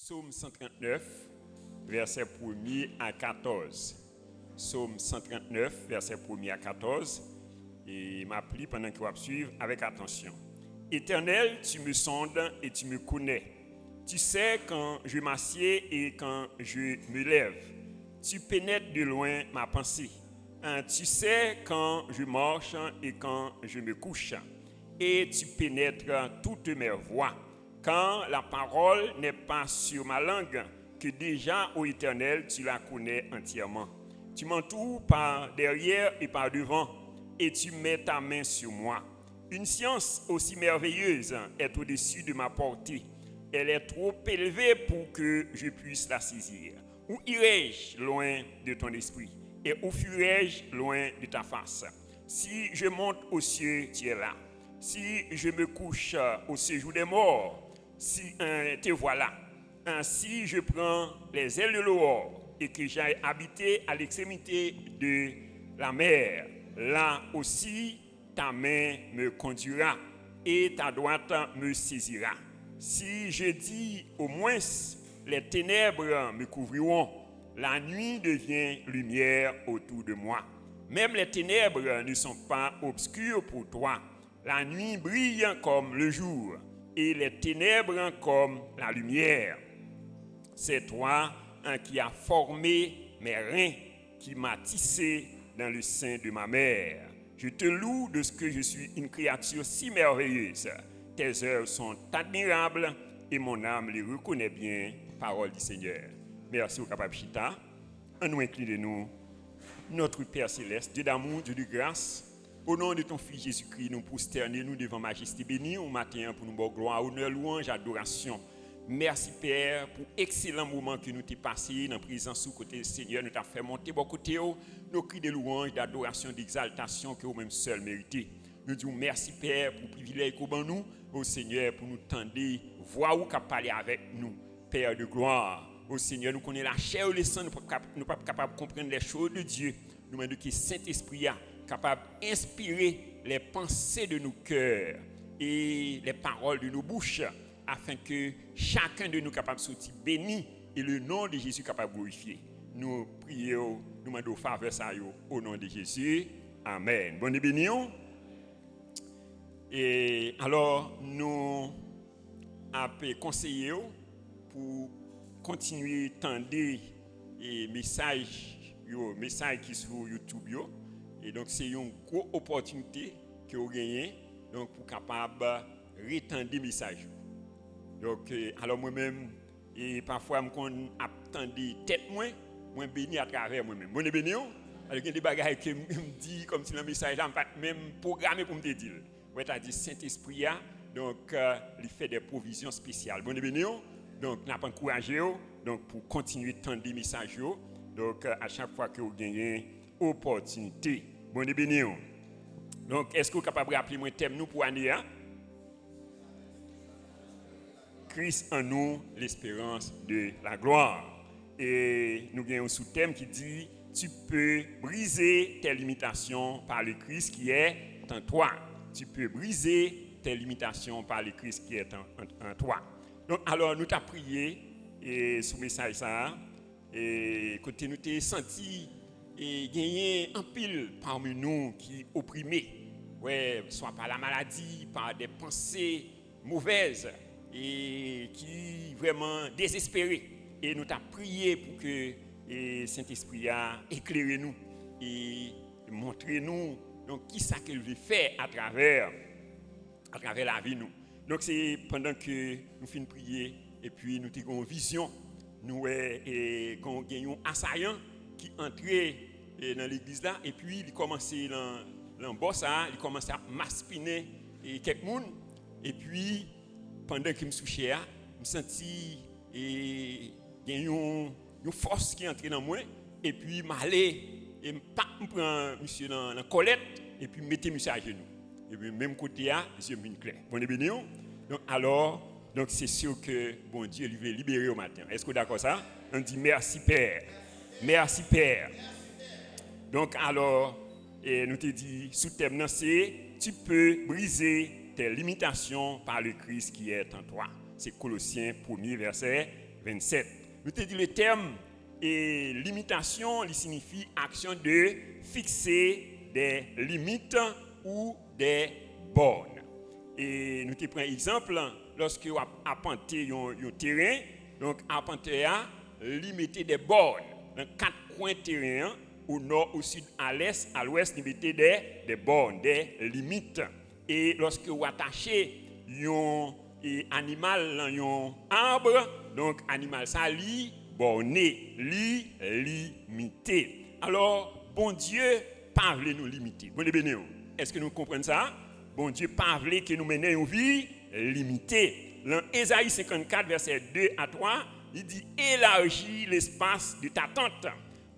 Psaume 139, verset 1er à 14. Psaume 139, verset 1er à 14. Et m'appli pendant que vous suivre avec attention. Éternel, tu me sondes et tu me connais. Tu sais quand je m'assieds et quand je me lève. Tu pénètres de loin ma pensée. Tu sais quand je marche et quand je me couche. Et tu pénètres toutes mes voies. Quand la parole n'est pas sur ma langue, que déjà, ô Éternel, tu la connais entièrement. Tu m'entoures par derrière et par devant, et tu mets ta main sur moi. Une science aussi merveilleuse est au-dessus de ma portée. Elle est trop élevée pour que je puisse la saisir. Où irai-je loin de ton esprit? Et où fuirai-je loin de ta face? Si je monte aux cieux, tu es là. Si je me couche au séjour des morts, te voilà. Si je prends les ailes de l'aurore et que j'aille habiter à l'extrémité de la mer, là aussi ta main me conduira et ta droite me saisira. Si je dis au moins les ténèbres me couvriront, la nuit devient lumière autour de moi. Même les ténèbres ne sont pas obscures pour toi. La nuit brille comme le jour et les ténèbres comme la lumière. C'est toi qui as formé mes reins, qui m'as tissé dans le sein de ma mère. Je te loue de ce que je suis une créature si merveilleuse. Tes œuvres sont admirables et mon âme les reconnaît bien. Parole du Seigneur. Merci au capable Chita. En nous inclinez-nous. Notre Père Céleste, Dieu d'amour, Dieu de grâce, au nom de ton Fils Jésus-Christ, nous prosternons devant Majesté bénie au matin pour nous donner gloire, honneur, louange, adoration. Merci Père pour l'excellent moment que nous t'ai passé dans la présence sous côté du Seigneur. Nous t'as fait monter beaucoup côté nos cris de louange, d'adoration, d'exaltation que vous-même seul méritez. Nous disons merci Père pour le privilège qu'on a nous, au Seigneur, pour nous tendre, voir où qu'a parlé avec nous, Père de gloire. Au Seigneur, nous connaissons la chair et le sang, nous ne sommes pas capables de comprendre les choses de Dieu. Nous demandons que Saint-Esprit a capable d'inspirer les pensées de nos cœurs et les paroles de nos bouches, afin que chacun de nous capable de sortir béni et le nom de Jésus capable de glorifier. Nous prions, nous demandons faveur ça au nom de Jésus. Amen. Bonne béni. Et alors, nous avons conseillé pour continuer à tendre les messages qui sont sur YouTube. Et donc, c'est une grosse opportunité que vous gagnez pour capable de retendre les messages. Donc, alors moi-même, et parfois, je attends tête moi béni à travers moi-même. Moi, béni, alors il y a des bagages qui me disent comme si le message là, pas même programmé pour me dire. Ouais, tu as dit Saint-Esprit, donc, il fait des provisions spéciales. Bon, béni, donc, nous avons encouragé donc pour continuer de tendre des messages. Donc, à chaque fois que vous gagnez opportunité. Bon, béni. Donc, est-ce que vous êtes capable de rappeler mon thème nous pour l'année? Christ en nous, l'espérance de la gloire. Et nous avons un sous-thème qui dit tu peux briser tes limitations par le Christ qui est en toi. Tu peux briser tes limitations par le Christ qui est en toi. Donc, alors, nous t'avons prié et sous message ça, et côté nous t'ai senti et gagner un pile parmi nous qui opprimés, ouais, soit par la maladie, par des pensées mauvaises et qui vraiment désespérés. Et nous t'avons prié pour que Saint-Esprit a éclairé nous et montré nous donc qui ça qu'il veut faire à travers la vie nous. Donc c'est pendant que nous finissons de prier et puis nous avons une vision, nous avons un assaillant qui entrait dans l'église là et puis il commençait dans boss il commençait à m'aspiner et quelques monde et puis pendant que je me souciais, je me sentis et il y a une force qui est entrée dans moi et puis m'aller et me prendre monsieur dans la colette et puis mettre monsieur à genoux. Et puis même côté là, je me clair. Bon béni. Donc alors donc c'est sûr que bon Dieu lui veut libérer au matin. Est-ce que vous d'accord ça? On dit merci Père. Merci Père. Donc alors nous te dit sous thème c'est tu peux briser tes limitations par le Christ qui est en toi. C'est Colossiens 1er verset 27. Nous te dit le terme et limitation, il signifie action de fixer des limites ou des bornes. Et nous te prenons exemple, lorsque vous apprentez un terrain, donc apprentez à limiter des bornes. Dans 4 coins de terrain, au nord, au sud, à l'est, à l'ouest, limiter des bornes, des limites. Et lorsque vous attachez un animal dans un arbre, donc animal ça li borné, limité. Alors, bon Dieu, pas veut nous limiter. Bon béni. Est-ce que nous comprenons ça? Bon Dieu, pas veut que nous menions une vie limitée. Dans Ésaïe 54, verset 2 à 3, il dit élargis l'espace de ta tente,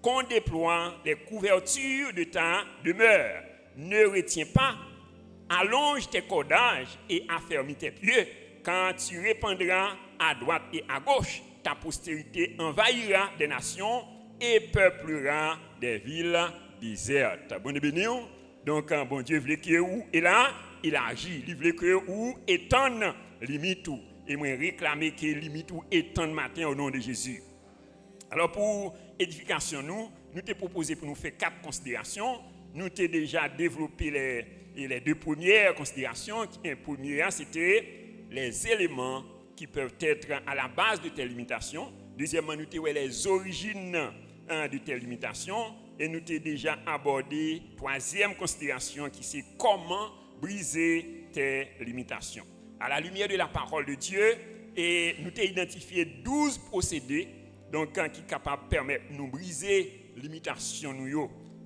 qu'on déploie les couvertures de ta demeure. Ne retiens pas, allonge tes cordages et affermis tes pieds. Quand tu répandras à droite et à gauche, ta postérité envahira des nations et peuplera des villes désertes. Bon béni. Donc, bon Dieu voulait que où et là, il agit. Il voulait que où étendre limite tout. Et moi réclamer que limite tout étendre matin au nom de Jésus. Alors, pour édification, nous t'ai proposé pour nous faire 4 considérations. Nous t'ai déjà développé les 2 premières considérations. La première, c'était les éléments qui peuvent être à la base de telles limitations. Deuxièmement, nous t'ai les origines de telles limitations. Et nous t'ai déjà abordé 3e considération qui c'est comment briser tes limitations. À la lumière de la parole de Dieu, et nous t'ai identifié 12 procédés donc, qui sont capables de permettre de nous briser les limitations.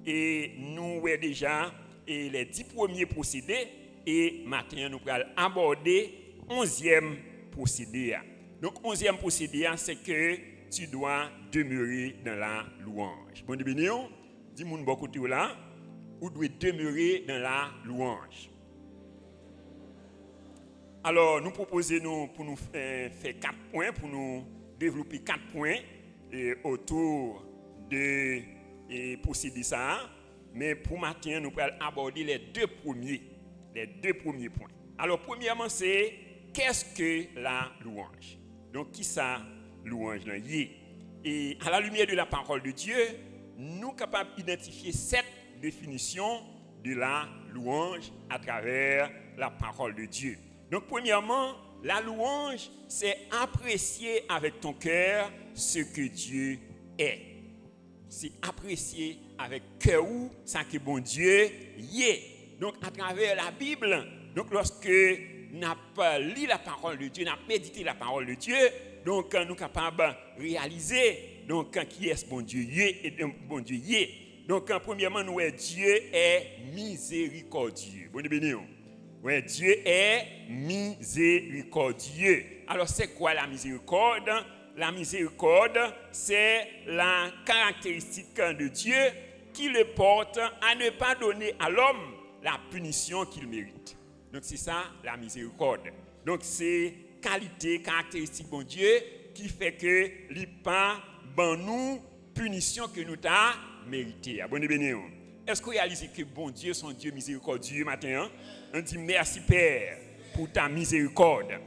Et nous avons déjà les 10 premiers procédés. Et maintenant, nous allons aborder 11e procédé. Donc, 11e procédé, c'est que tu dois demeurer dans la louange. Bon béni, dis-moi beaucoup de là, ou doit demeurer dans la louange. Alors, nous proposons pour nous faire 4 points, pour nous développer 4 points autour de procéder ça. Mais pour maintenant, nous allons aborder les 2 premiers points. Alors, premièrement, c'est qu'est-ce que la louange? Donc, qui ça, louange? Et à la lumière de la parole de Dieu, nous sommes capables d'identifier 7 définitions de la louange à travers la parole de Dieu. Donc, premièrement, la louange, c'est apprécier avec ton cœur ce que Dieu est. C'est apprécier avec cœur ça que bon Dieu y est. Donc, à travers la Bible, donc lorsque nous avons lu la parole de Dieu, nous avons médité la parole de Dieu, donc nous sommes capables de réaliser donc, qui est ce bon Dieu y est et bon Dieu y est. Donc, premièrement, nous voyons Dieu est miséricordieux. Bon béni. Oui, Dieu est miséricordieux. Alors, c'est quoi la miséricorde? La miséricorde, c'est la caractéristique de Dieu qui le porte à ne pas donner à l'homme la punition qu'il mérite. Donc, c'est ça la miséricorde. Donc, c'est qualité, caractéristique de Dieu qui fait que il pas ban nous punition que nous t'a mérité. Bon béni. Est-ce que vous réalisez que bon Dieu, son Dieu miséricordieux matin? On dit merci Père pour ta miséricorde.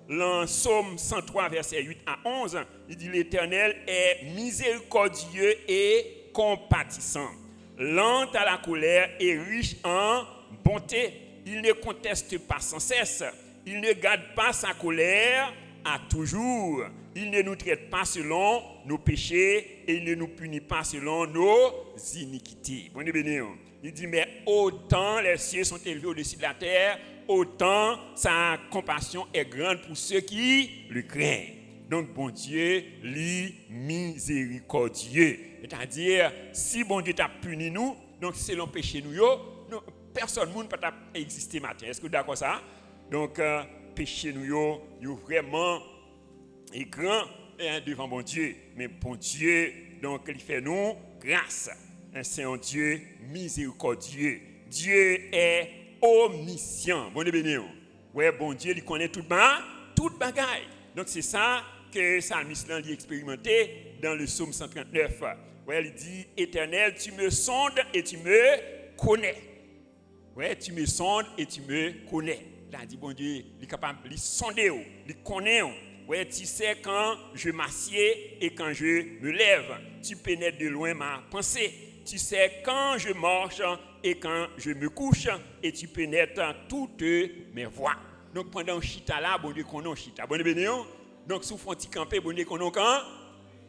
Dans Psaume 103, verset 8 à 11, il dit l'Éternel est miséricordieux et compatissant, lent à la colère et riche en bonté. Il ne conteste pas sans cesse. Il ne garde pas sa colère à toujours. Il ne nous traite pas selon nos péchés et il ne nous punit pas selon nos iniquités. Bon béni. Il dit, mais autant les cieux sont élevés au-dessus de la terre, autant sa compassion est grande pour ceux qui le craignent. Donc, bon Dieu, lui, miséricordieux. C'est-à-dire, si bon Dieu t'a puni nous, donc selon péché nous, personne ne peut pas exister matin. Est-ce que vous êtes d'accord ça? Donc, péché nous, vraiment est grand devant bon Dieu. Mais bon Dieu, donc, il fait nous grâce. C'est un Dieu miséricordieux. Dieu est omniscient. Bon béni. Ouais, bon Dieu, il connaît toute bagaille. Donc c'est ça que Psalmiste l'a expérimenté dans le psaume 139. Ouais, il dit Éternel, tu me sondes et tu me connais. Ouais, tu me sondes et tu me connais. Il a dit bon Dieu, il est capable de sonder, il connaît. Ouais, tu sais quand je m'assieds et quand je me lève. Tu pénètres de loin ma pensée. Tu sais quand je marche et quand je me couche. Et tu pénètres toutes mes voies. Donc pendant chita là, bon Dieu qu'on a chita. Bon Dieu, donc sous font camper, bon Dieu qu'on a quand.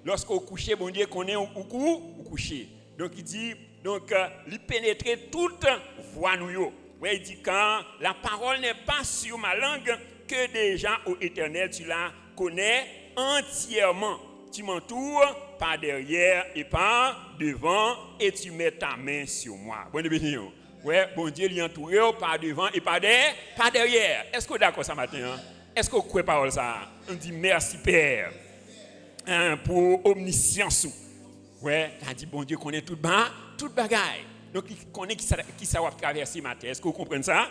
Lorsqu'on couche, bon Dieu qu'on est au coucher. Donc il dit, donc il pénétrer toute voie nous. Ouais, il dit quand la parole n'est pas sur ma langue, que déjà au éternel tu la connais entièrement. Tu m'entoures par derrière et par devant et tu mets ta main sur moi. Bon Dieu, ouais, bon Dieu l'y entoure par devant et par derrière. Est-ce que vous êtes d'accord ce matin? Hein? Est-ce que vous croyez parole ça? On dit merci Père pour omniscience. Ouais, t'as dit bon Dieu connaît toute bagaille. Donc il connaît qui ça va traverser ma terre. Est-ce que vous comprenez ça?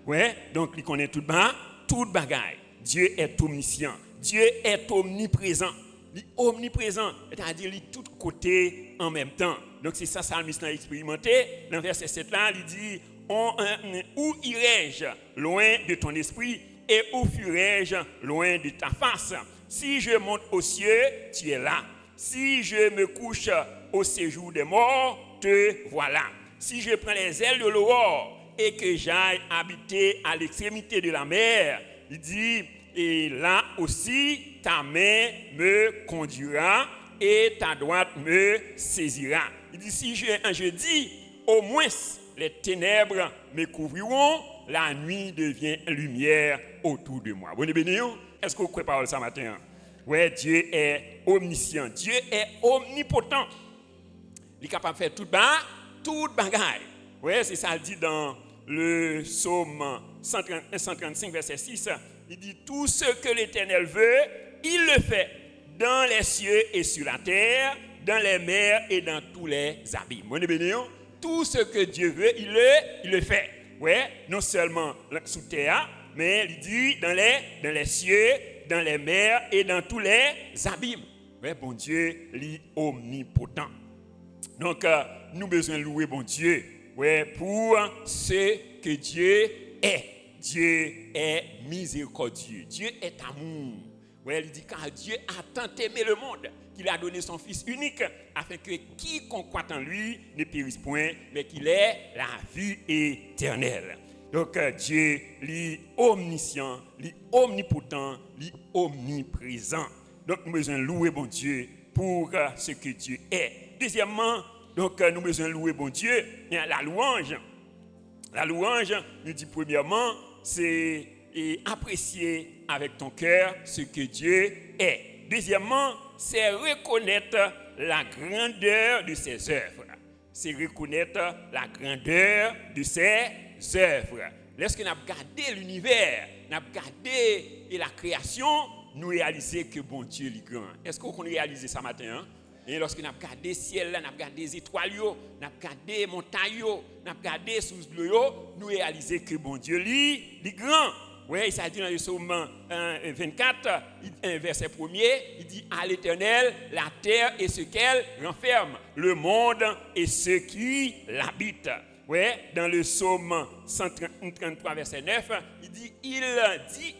Ouais, donc il connaît toute bagaille. Dieu est omniscient. Dieu est omniprésent. Il est omniprésent, c'est-à-dire il est de tous côtés en même temps. Donc c'est ça Salmiste a expérimenté. Dans verset 7 là, il dit où irai-je loin de ton esprit et où fuirai-je loin de ta face? Si je monte aux cieux, tu es là. Si je me couche au séjour des morts, te voilà. Si je prends les ailes de l'aurore et que j'aille habiter à l'extrémité de la mer, il dit, et là aussi, ta main me conduira et ta droite me saisira. Il dit, si je dis, au moins les ténèbres me couvriront, la nuit devient lumière autour de moi. Bon béni, est-ce que vous croyez parole ça matin? Ouais, Dieu est omniscient, Dieu est omnipotent. Il est capable de faire toute bagaille. Ouais, c'est ça, il dit dans le psaume 135, verset 6. Il dit, tout ce que l'Éternel veut, il le fait dans les cieux et sur la terre, dans les mers et dans tous les abîmes. Bon béni, tout ce que Dieu veut, il le fait. Ouais, non seulement sous terre, mais il dit dans les cieux, dans les mers et dans tous les abîmes. Ouais, bon Dieu, il est omnipotent. Donc, nous besoin de louer bon Dieu, ouais, pour ce que Dieu est. Dieu est miséricordieux. Dieu est amour. Ouais, il dit car Dieu a tant aimé le monde qu'il a donné son Fils unique afin que quiconque croit en lui ne périsse point, mais qu'il ait la vie éternelle. Donc Dieu, est omniscient, il est omnipotent, il est omniprésent. Donc nous besoin louer bon Dieu pour ce que Dieu est. Deuxièmement, donc nous besoin louer bon Dieu, la louange. La louange, nous dit premièrement, c'est apprécier avec ton cœur ce que Dieu est. Deuxièmement, c'est reconnaître la grandeur de ses œuvres. C'est reconnaître la grandeur de ses œuvres. Lorsque nous avons regardé l'univers, nous avons regardé la création, nous réalisons que bon Dieu est grand. Est-ce qu'on réalise ça matin? Hein? Et lorsque nous avons regardé le ciel, nous avons regardé les étoiles, nous avons regardé les montagnes, nous avons regardé sous l'eau, nous réalisons que bon Dieu est grand. Oui, ça dit dans le psaume 24, verset 1er, il dit à l'Éternel, la terre et ce qu'elle renferme, le monde et ceux qui l'habitent. Oui, dans le psaume 133, verset 9, il dit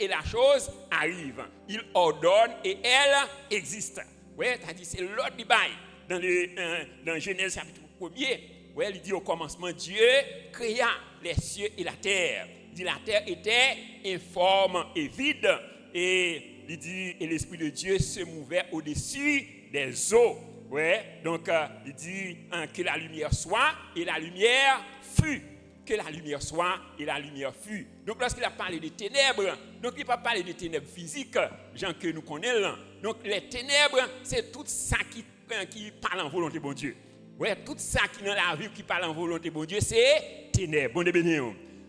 et la chose arrive. Il ordonne et elle existe. Oui, c'est-à-dire c'est l'ordre du bail. Dans Genèse chapitre 1er, ouais, il dit au commencement, Dieu créa les cieux et la terre. Il dit la terre était informe et vide. Et il dit, et l'Esprit de Dieu se mouvait au-dessus des eaux. Ouais, donc il dit que la lumière soit et la lumière fut. Que la lumière soit et la lumière fut. Donc lorsqu'il a parlé des ténèbres, donc il n'a pas parlé des ténèbres physiques, gens que nous connaissons. Donc les ténèbres, c'est tout ça qui parle en volonté de bon Dieu. Ouais, tout ça qui est dans la vie qui parle en volonté de bon Dieu, c'est ténèbres. Bon béni.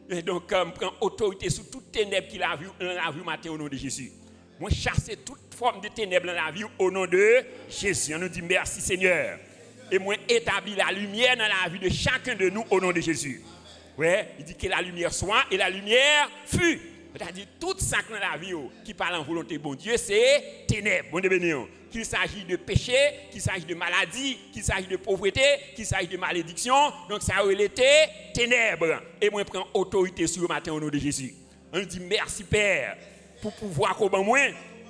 Et donc je prends autorité sur toute ténèbres qu'il a vu dans la vie matin au nom de Jésus. Moi chasse toute forme de ténèbres dans la vie au nom de Jésus. On nous dit merci Seigneur. Et moi établis la lumière dans la vie de chacun de nous au nom de Jésus. Ouais, il dit que la lumière soit et la lumière fut. C'est-à-dire tout ça dans la vie qui parle en volonté de bon Dieu, c'est ténèbres. Bon béni. Qu'il s'agit de péché, qu'il s'agit de maladie, qu'il s'agit de pauvreté, qu'il s'agit de malédiction. Donc ça aurait été ténèbres. Et moi je prends autorité sur le matin au nom de Jésus. On dit merci Père pour pouvoir qu'on moi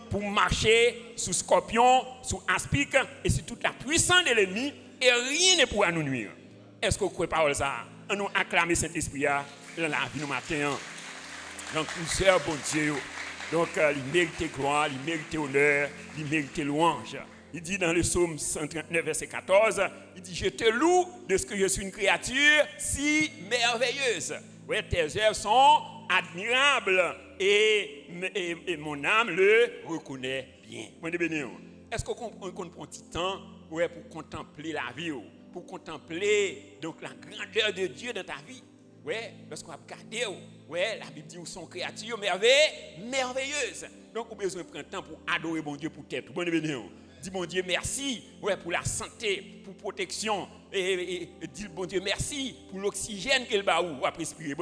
pour marcher sous scorpion, sous aspic et sur toute la puissance de l'ennemi et rien ne pourra nous nuire. Est-ce que vous croyez parole ça? On nous acclame Saint-Esprit dans la vie nous matin. Donc plusieurs bon Dieu. Donc il mérite gloire, il mérite honneur, il mérite louange. Il dit dans le psaume 139 verset 14, il dit je te loue de ce que je suis une créature si merveilleuse. Ouais, tes œuvres sont admirables et mon âme le reconnaît bien. Est-ce qu'on prend un petit temps pour contempler la vie, pour contempler donc la grandeur de Dieu dans ta vie? Ouais, lorsqu'on va regarder, ouais, la Bible dit qu'ils sont créatures merveilleuses. Donc, on a besoin de prendre temps pour adorer bon Dieu pour tête. Dis bon Dieu merci, ouais, pour la santé, pour protection. Et dis bon Dieu merci pour l'oxygène qu'il va ou va respirer.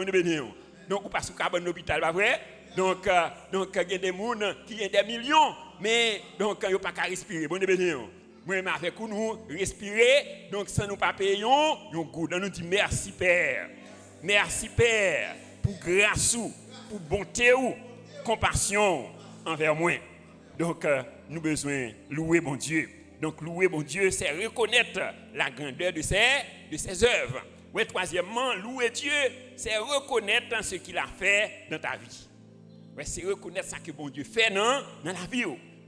Donc, on passe au carbone de l'hôpital, pas vrai? Donc, il y a des gens qui ont des millions, mais donc, ils n'ont pas qu'à respirer. Moi, avec nous, respirer, donc, sans nous pas payer, nous nous dit merci, Père. Merci, Père, pour grâce, pour bonté, compassion envers moi. Donc, nous avons besoin de louer mon Dieu. Donc, louer mon Dieu, c'est reconnaître la grandeur de ses œuvres. Oui, troisièmement, louer Dieu, c'est reconnaître ce qu'il a fait dans ta vie. Oui, c'est reconnaître ce que bon Dieu fait dans la vie.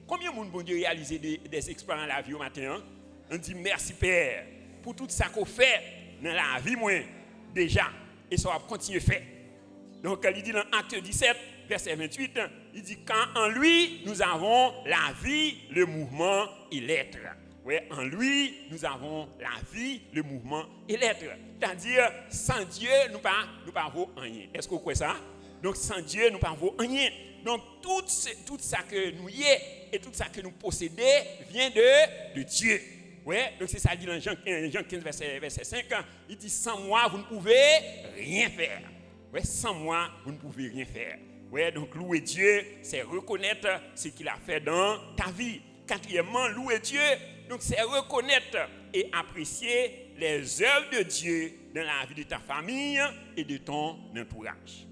Combien de monde bon Dieu a réalisé des exploits dans la vie au matin? On dit merci, Père, pour tout ça qu'on fait dans la vie, moi, déjà. Et ça va continuer à faire. Donc, il dit dans Acte 17, verset 28, il dit quand en lui, nous avons la vie, le mouvement et l'être. Oui, en lui, nous avons la vie, le mouvement et l'être. C'est-à-dire, sans Dieu, nous ne pouvons rien. Est-ce que vous croyez ça? Donc, sans Dieu, nous ne pouvons rien. Donc, tout ça que nous y est et tout ça que nous possédons vient de Dieu. Ouais, donc c'est ça dit dans Jean 15, verset 5, il dit sans moi, vous ne pouvez rien faire. Ouais, sans moi, vous ne pouvez rien faire. Ouais, donc louer Dieu, c'est reconnaître ce qu'il a fait dans ta vie. Quatrièmement, louer Dieu, donc c'est reconnaître et apprécier les œuvres de Dieu dans la vie de ta famille et de ton entourage.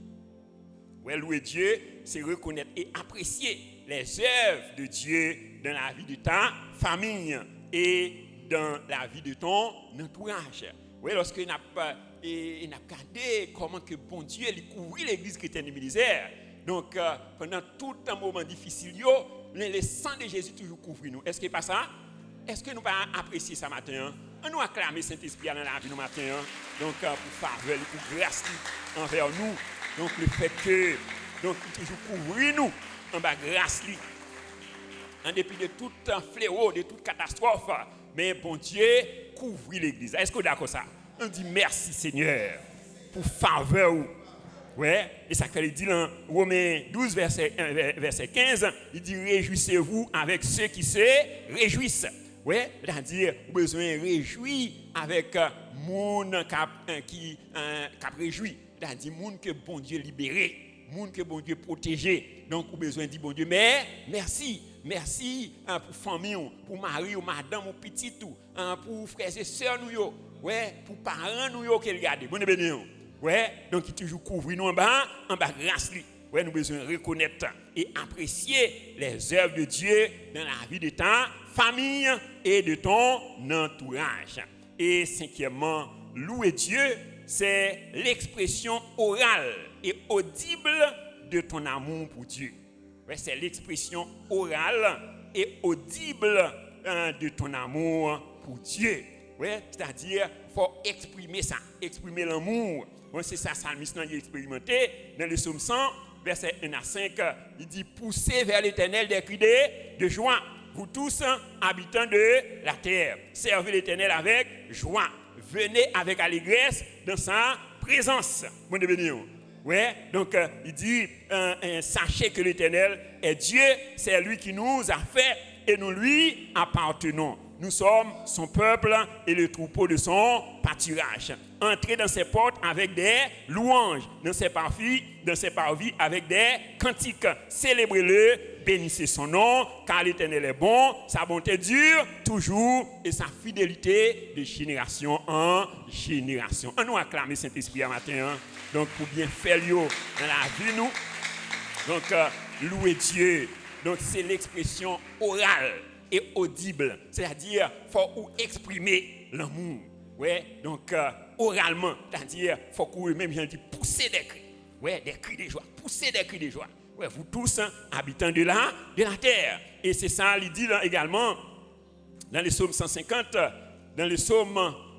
Ouais, louer Dieu, c'est reconnaître et apprécier les œuvres de Dieu dans la vie de ta famille et dans la vie de ton entourage. Oui, lorsqu'il n'a pas regardé comment que bon Dieu il couvrit l'église chrétienne de Misère. Donc, pendant tout un moment difficile, le sang de Jésus toujours couvre nous. Est-ce que pas ça? Est-ce que nous pas apprécier ça matin? On nous acclamer Saint-Esprit dans la vie nous matin. Donc, pour faveur, pour grâce envers nous. Donc, le fait que donc il toujours couvrir nous en bas grâce lui. En dépit de tout fléau, de toute catastrophe, mais bon Dieu couvre l'église. Est-ce que vous êtes d'accord ça? On dit merci Seigneur pour faveur. Ouais, et ça fait dit dans Romains 12 verset 15, il dit réjouissez-vous avec ceux qui se réjouissent. Ouais, c'est-à-dire besoin réjouir avec monde qui réjouit, c'est-à-dire monde que bon Dieu libéré. Monde que bon Dieu protégé. Donc, vous avez besoin de dire bon Dieu, mais merci. Merci pour famille, pour mari, ou madame, ou petit, pour frères et sœurs, ouais, pour parents, nous, qui regardent. Bon béni. Ouais, donc, il toujours couvre nous en bas grâce. Ouais, nous avons besoin de reconnaître et apprécier les œuvres de Dieu dans la vie de ta famille et de ton entourage. Et cinquièmement, louer Dieu, c'est l'expression orale et audible de ton amour pour Dieu. Ouais, c'est l'expression orale et audible de ton amour pour Dieu. Ouais, c'est-à-dire, il faut exprimer ça, exprimer l'amour. Ouais, c'est ça, Psalmiste a expérimenté dans le psaume 100, verset 1 à 5. Il dit, poussez vers l'Éternel des cris de joie, vous tous, habitants de la terre. Servez l'Éternel avec joie. Venez avec allégresse dans sa présence. Bon de bénir. Ouais, donc il dit, sachez que l'Éternel est Dieu, c'est lui qui nous a fait et nous lui appartenons. Nous sommes son peuple et le troupeau de son pâturage. Entrez dans ses portes avec des louanges, dans ses parvis avec des cantiques. Célébrez-le, bénissez son nom, car l'Éternel est bon, sa bonté dure toujours et sa fidélité de génération en génération. On nous acclame Saint-Esprit à matin, hein? Donc pour bien faire dans la vie nous. Donc louer Dieu. Donc c'est l'expression orale et audible. C'est-à-dire, il faut exprimer l'amour. Ouais, donc oralement, c'est-à-dire, il faut que vous-même, j'ai dit, pousser des cris. Ouais, des cris de joie, pousser des cris de joie. Ouais, vous tous, habitants de la terre. Et c'est ça, il dit là également, dans le psaume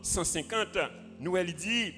150, nous, elle dit,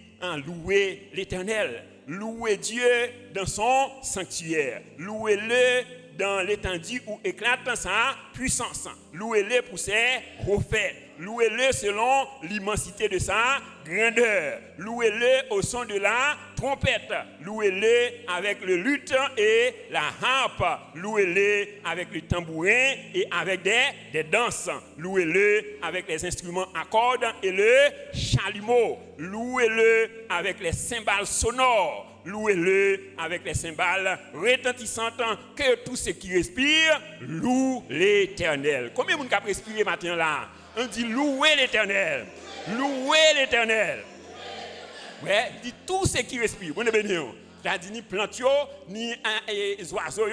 louez l'Éternel, louez Dieu dans son sanctuaire, louez-le dans l'étendue où éclate sa puissance, louez-le pour ses refaits, louez-le selon l'immensité de sa grandeur, louez-le au son de la trompette, louez-le avec le luth et la harpe, louez-le avec le tambourin et avec des danses, louez-le avec les instruments à cordes et le chalumeau, louez-le avec les cymbales sonores, louez-le avec les cymbales retentissantes, que tout ce qui respire loue l'Éternel. Combien de monde a respiré matin là? On dit louez l'Éternel. Louez l'Éternel. Ouais, dit tout ce qui respire. Bon béni. C'est-à-dire ni plantes ni oiseaux,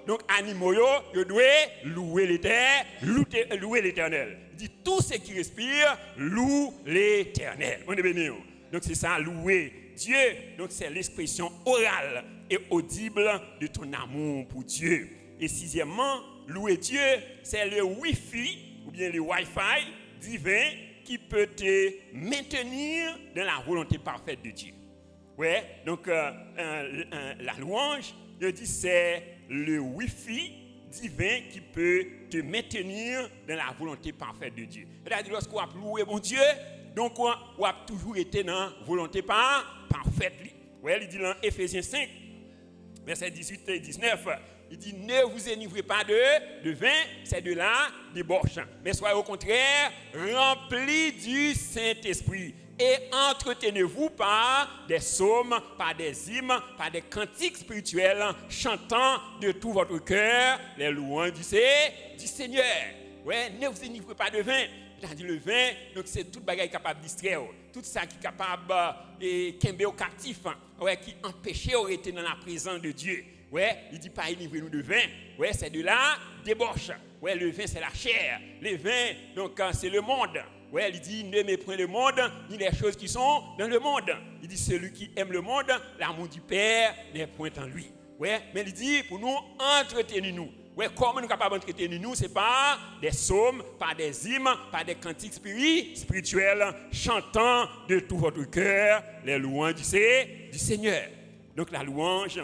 donc animaux yo doivent louer l'Éternel. Dit tout ce qui respire loue l'Éternel. Bon béni. Donc c'est ça, louer Dieu. Donc c'est l'expression orale et audible de ton amour pour Dieu. Et sixièmement, louer Dieu, c'est le Wi-Fi ou bien le Wi-Fi divin qui peut te maintenir dans la volonté parfaite de Dieu. Ouais, donc la louange, je dis, c'est le Wi-Fi divin qui peut te maintenir dans la volonté parfaite de Dieu. C'est-à-dire, lorsqu'on a loué mon Dieu, donc on a toujours été dans la volonté parfaite. Ouais, il dit dans Éphésiens 5, versets 18 et 19, il dit, ne vous enivrez pas de vin, c'est de la débauche, mais soyez au contraire remplis du Saint-Esprit. Et entretenez-vous par des psaumes, par des hymnes, par des cantiques spirituels, chantant de tout votre cœur les louanges du Seigneur. Ouais, ne vous enivrez pas de vin. C'est-à-dire le vin, donc c'est toute bagaille capable de distraire, tout ça qui est capable de kembe au captif, ouais, qui empêche de rester dans la présence de Dieu. Ouais, il dit pas enivrez-nous de vin. Ouais, c'est de la débauche. Ouais, le vin c'est la chair. Le vin, donc c'est le monde. Ouais, il dit ne méprenez le monde ni les choses qui sont dans le monde. Il dit celui qui aime le monde, l'amour du Père n'est point en lui. Ouais, mais il dit pour nous entretenez-nous. Ouais, comment nous sommes capables d'entretenir nous, c'est pas des psaumes, pas des hymnes, pas des cantiques spirituels, chantant de tout votre cœur les louanges du Seigneur. Donc la louange,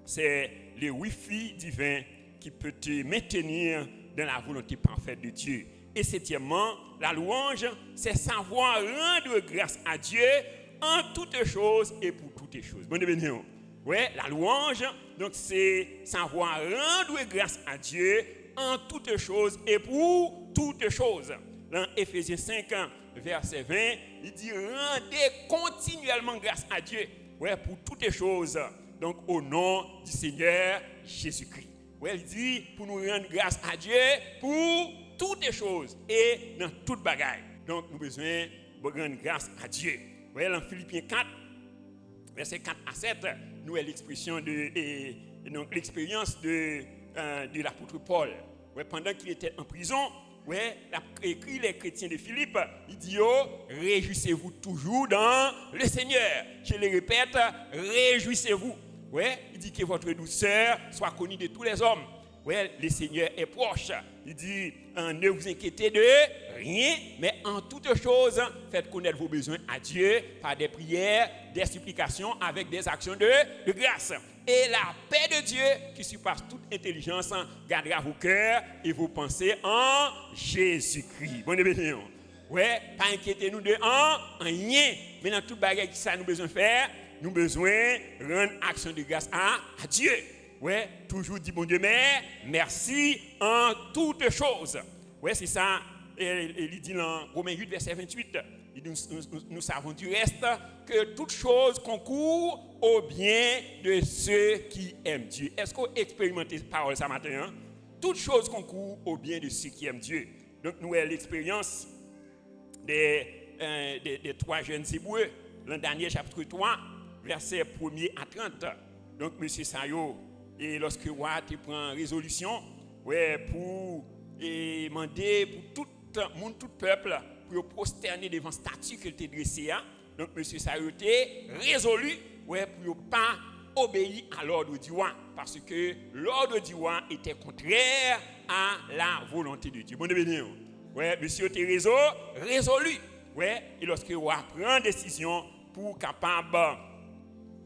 c'est le Wi-Fi divin qui peut te maintenir dans la volonté parfaite de Dieu. Et septièmement, la louange, c'est savoir rendre grâce à Dieu en toutes choses et pour toutes choses. Bonne béni. Ouais, la louange, donc c'est savoir rendre grâce à Dieu en toutes choses et pour toutes choses. Dans Éphésiens 5, verset 20, il dit rendez continuellement grâce à Dieu, ouais, pour toutes choses. Donc au nom du Seigneur Jésus-Christ. Ouais, il dit pour nous rendre grâce à Dieu pour toutes choses et dans toute bagaille. Donc nous avons besoin de rendre grâce à Dieu. Ouais, dans Philippiens 4, verset 4 à 7, nous avons l'expression donc l'expérience de l'apôtre Paul. Ouais, pendant qu'il était en prison, ouais, il a écrit les chrétiens de Philippe, il dit réjouissez-vous toujours dans le Seigneur. Je le répète, réjouissez-vous. Ouais, il dit que votre douceur soit connue de tous les hommes. Ouais, le Seigneur est proche. Il dit, ne vous inquiétez de rien, mais en toutes choses, faites connaître vos besoins à Dieu par des prières, des supplications, avec des actions de grâce. Et la paix de Dieu, qui surpasse toute intelligence, gardera vos cœurs et vos pensées en Jésus-Christ. Bonne bénédiction. Ouais, pas inquiétez-nous de rien, mais dans toute bagarre qui ça nous besoin de faire, nous besoin de rendre action de grâce à Dieu. Ouais, toujours dit bon Dieu, mais merci en toutes choses. Ouais, c'est ça. Il dit dans Romains 8, verset 28. Nous savons du reste que toute chose concourt au bien de ceux qui aiment Dieu. Est-ce qu'on expérimente cette parole ce matin? Hein? Toute chose concourt au bien de ceux qui aiment Dieu. Donc, nous avons l'expérience des trois jeunes Hébreux, l'an dernier, chapitre 3, verset 1er à 30. Donc, M. Sayo, et lorsque Watt prend résolution, pour demander pour tout monde, tout peuple, pour prosterner devant statue qu'il était dressé. Donc, monsieur Sayoté résolu, pour ne pas obéir à l'ordre du roi. Parce que l'ordre du roi était contraire à la volonté de Dieu. Bon, monsieur était résolu. Et lorsque le roi prend décision pour capable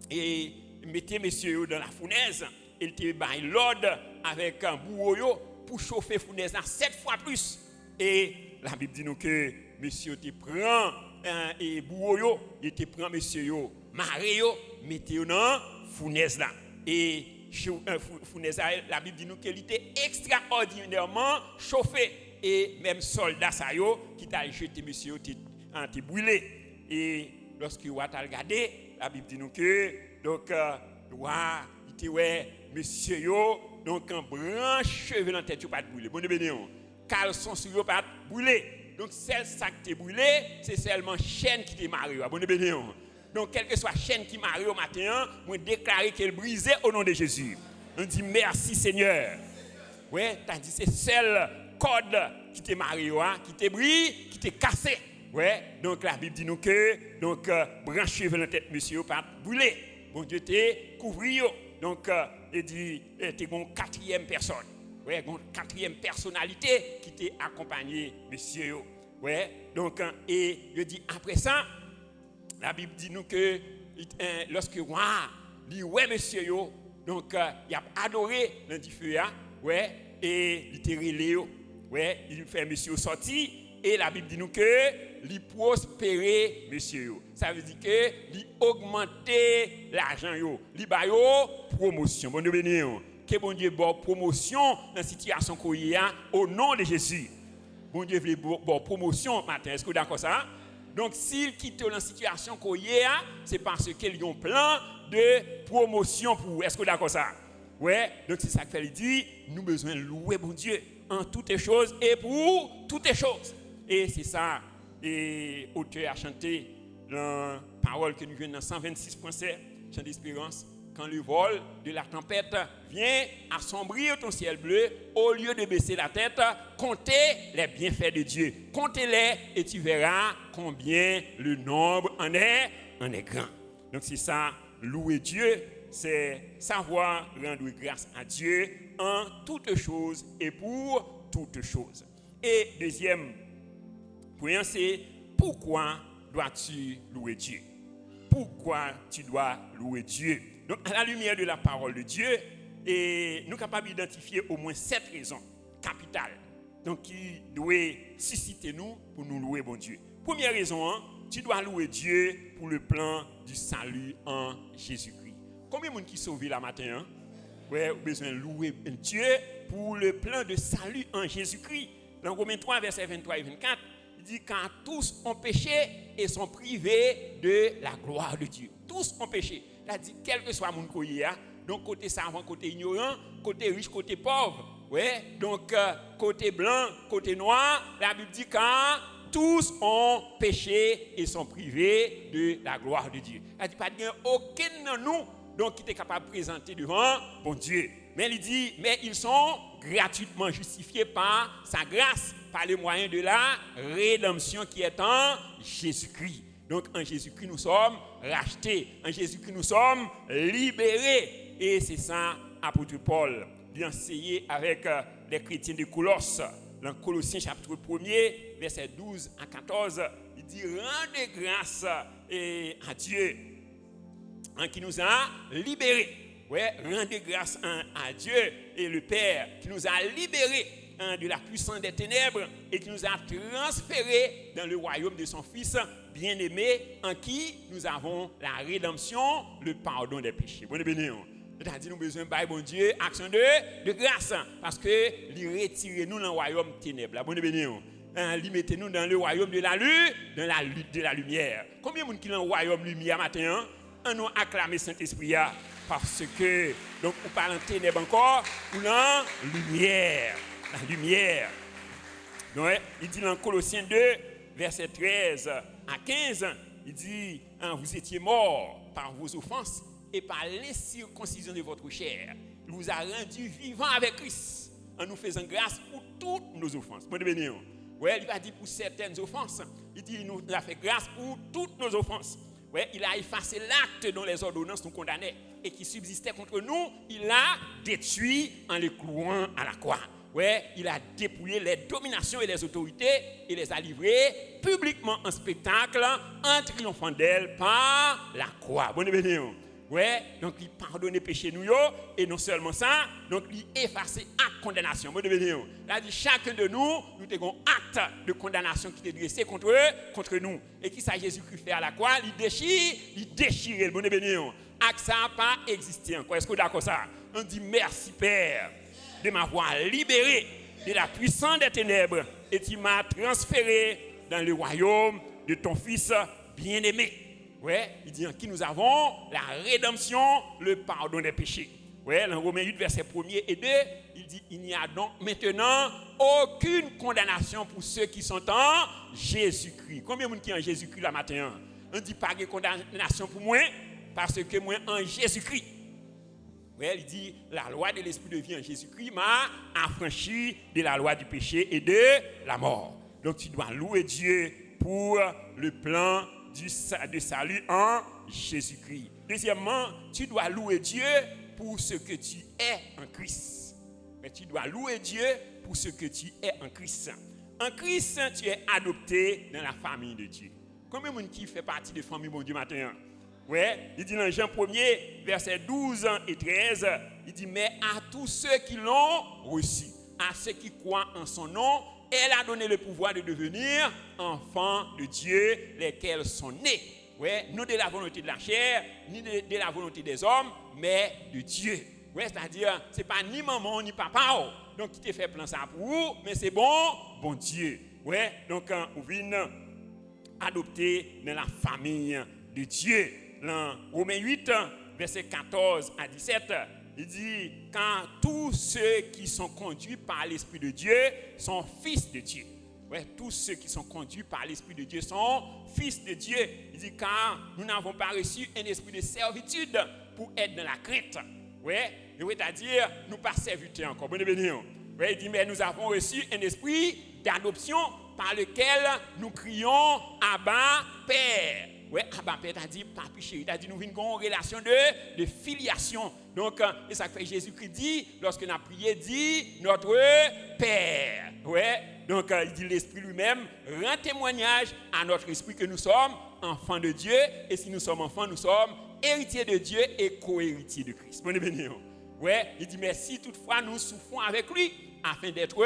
et mettre monsieur dans la fournaise, il te bat l'ordre avec un bourreau pour chauffer la fournaise 7 fois plus. Et la Bible dit nous que monsieur te prend et bourreau, il te prend monsieur Mario, mettez dans la fournaise là. Et fournaise, la Bible dit nous qu'elle était extraordinairement chauffée. Et même soldat ça qui t'a jeté monsieur te brûlé. Et lorsque le roi t'a regardé, la Bible dit nous que donc le roi il dit monsieur donc un branche cheveux dans la tête pas brûlé. Bon bénéon. Caleçon sur yo pas brûlé. Donc celle ça qui t'est brûlé, c'est seulement chaîne qui t'est marié. Bon bénéon. Donc quelle que soit chaîne qui marié au matin, moi déclarer qu'elle brisée au nom de Jésus. On dit merci Seigneur. Ouais, t'as dit c'est seul code qui t'est marié qui t'est brisé, qui t'est cassé. Ouais, donc la Bible dit nous que donc branche cheveux dans la tête monsieur pas brûlé. Bon Dieu t'est couvri. Donc il dit t'es une quatrième personne. Ouais, une quatrième personnalité qui t'a accompagné monsieur. Ouais, donc et je dis après ça la Bible dit nous que lorsque roi dit monsieur donc il a adoré dans du feu ouais et il était relé ouais il fait monsieur sorti et la Bible dit nous que il prospérer monsieur ça veut dire que il augmenter l'argent il ba promotion bon Dieu béni que bon Dieu bon promotion dans situation qu'on y a au nom de Jésus bon Dieu veut bon promotion matin est-ce que vous d'accord ça? Donc, s'il quitte la situation qu'on y a, c'est parce qu'il y a un plan de promotion pour vous. Est-ce que vous d'accord ça? Ouais. Donc, c'est ça que fait dit. Nous avons besoin de louer bon Dieu en toutes les choses et pour toutes les choses. Et c'est ça. Et l'auteur a chanté la parole que nous venons dans 126.7, chant d'espérance. Quand le vol de la tempête vient assombrir ton ciel bleu, au lieu de baisser la tête, comptez les bienfaits de Dieu. Comptez-les et tu verras combien le nombre en est grand. Donc c'est ça, louer Dieu, c'est savoir rendre grâce à Dieu en toutes choses et pour toutes choses. Et deuxième point, c'est pourquoi dois-tu louer Dieu? Pourquoi tu dois louer Dieu? Donc, à la lumière de la parole de Dieu, et nous sommes capables d'identifier au moins 7 raisons capitales donc, qui doivent susciter nous pour nous louer bon Dieu. Première raison, tu dois louer Dieu pour le plan du salut en Jésus-Christ. Combien de monde qui sauvé la matin? Ouais, besoin de louer Dieu pour le plan de salut en Jésus-Christ. Dans Romains 3, versets 23 et 24, il dit car tous ont péché et sont privés de la gloire de Dieu. Tous ont péché. C'est-à-dire, quel que soit mon côté, donc côté savant, côté ignorant, côté riche, côté pauvre, ouais, donc côté blanc, côté noir, la Bible dit car tous ont péché et sont privés de la gloire de Dieu. C'est-à-dire, pas de aucun de nous donc, qui est capable de présenter devant bon Dieu. Mais il dit, mais ils sont gratuitement justifiés par sa grâce, par le moyen de la rédemption qui est en Jésus-Christ. Donc, en Jésus-Christ, nous sommes rachetés. En Jésus-Christ, nous sommes libérés. Et c'est ça, apôtre Paul, il enseignait avec les chrétiens de Colosse. Dans Colossiens, chapitre 1er, versets 12 à 14, il dit, rendez grâce à Dieu qui nous a libérés. Ouais, rendez grâce à Dieu et le Père qui nous a libérés de la puissance des ténèbres et qui nous a transférés dans le royaume de son Fils bien-aimé en qui nous avons la rédemption, le pardon des péchés. Bon béni. C'est-à-dire nous avons besoin de bon Dieu, action de grâce parce que il retire nous dans le royaume ténèbres. Bon béni. Il mettez nous dans le royaume de la lutte, dans la lutte de la lumière. Combien de monde qui est dans le royaume lumière matin? On a acclamé Saint-Esprit parce que donc on parle en ténèbres encore ou dans lumière. La lumière. Donc, il dit dans Colossiens 2, verset 13 à 15, il dit, vous étiez morts par vos offenses et par l'incirconcision de votre chair. Il vous a rendu vivant avec Christ. en nous faisant grâce pour toutes nos offenses. Bon, béni. Ouais, il va dire pour certaines offenses. Il dit, il nous a fait grâce pour toutes nos offenses. Ouais, il a effacé l'acte dont les ordonnances nous condamnaient et qui subsistait contre nous. Il l'a détruit en les clouant à la croix. Ouais, il a dépouillé les dominations et les autorités et les a livrées publiquement en spectacle en triomphant d'elles par la croix. Bonne béni. Ouais, donc il pardonne les péchés nous et non seulement ça, donc il efface acte de condamnation. Bonne béni. Là dit chacun de nous avons acte de condamnation qui est dressé contre nous et qui ça Jésus-Christ fait à la croix, il déchire, bonne béni. Acte ça n'a pas existé encore. Est-ce que vous êtes d'accord ça? On dit merci Père de m'avoir libéré de la puissance des ténèbres et tu m'as transféré dans le royaume de ton Fils bien-aimé. Ouais, il dit en qui nous avons la rédemption, le pardon des péchés. Ouais, dans Romains 8, verset 1er et 2, il dit il n'y a donc maintenant aucune condamnation pour ceux qui sont en Jésus-Christ. Combien de monde qui est en Jésus-Christ la matin? On dit pas de condamnation pour moi parce que moi en Jésus-Christ. Ouais, il dit la loi de l'esprit de vie en Jésus-Christ m'a affranchi de la loi du péché et de la mort. Donc tu dois louer Dieu pour le plan de salut en Jésus-Christ. Deuxièmement, tu dois louer Dieu pour ce que tu es en Christ. Mais tu dois louer Dieu pour ce que tu es en Christ. En Christ, tu es adopté dans la famille de Dieu. Combien de gens qui fait partie de la famille de Dieu matin? Ouais, il dit dans Jean 1er, versets 12 et 13, il dit mais à tous ceux qui l'ont reçu, à ceux qui croient en son nom, elle a donné le pouvoir de devenir enfants de Dieu, lesquels sont nés. Ouais, non de la volonté de la chair, ni de la volonté des hommes, mais de Dieu. Ouais, c'est-à-dire, ce n'est pas ni maman ni papa. Donc, qui te fait plan ça pour vous, mais c'est bon Dieu. Ouais, donc, on vient adopter dans la famille de Dieu. Dans Romains 8, verset 14 à 17, il dit, quand tous ceux qui sont conduits par l'Esprit de Dieu sont fils de Dieu. Ouais, tous ceux qui sont conduits par l'Esprit de Dieu sont fils de Dieu. Il dit, car nous n'avons pas reçu un esprit de servitude pour être dans la crainte. Ouais, c'est-à-dire, nous pas serviteurs encore. Bonne béni. Ouais, il dit, mais nous avons reçu un esprit d'adoption par lequel nous crions Abba Père. Ouais, Abba Père t'a dit, papi chéri, t'a dit, nous avons une relation de filiation. Donc, c'est ça que Jésus-Christ dit, lorsque nous avons prié, dit, notre Père. Ouais, donc il dit, l'Esprit lui-même rend témoignage à notre esprit que nous sommes enfants de Dieu. Et si nous sommes enfants, nous sommes héritiers de Dieu et co-héritiers de Christ. Bonne béni. Ouais, il dit, mais si toutefois nous souffrons avec lui, afin d'être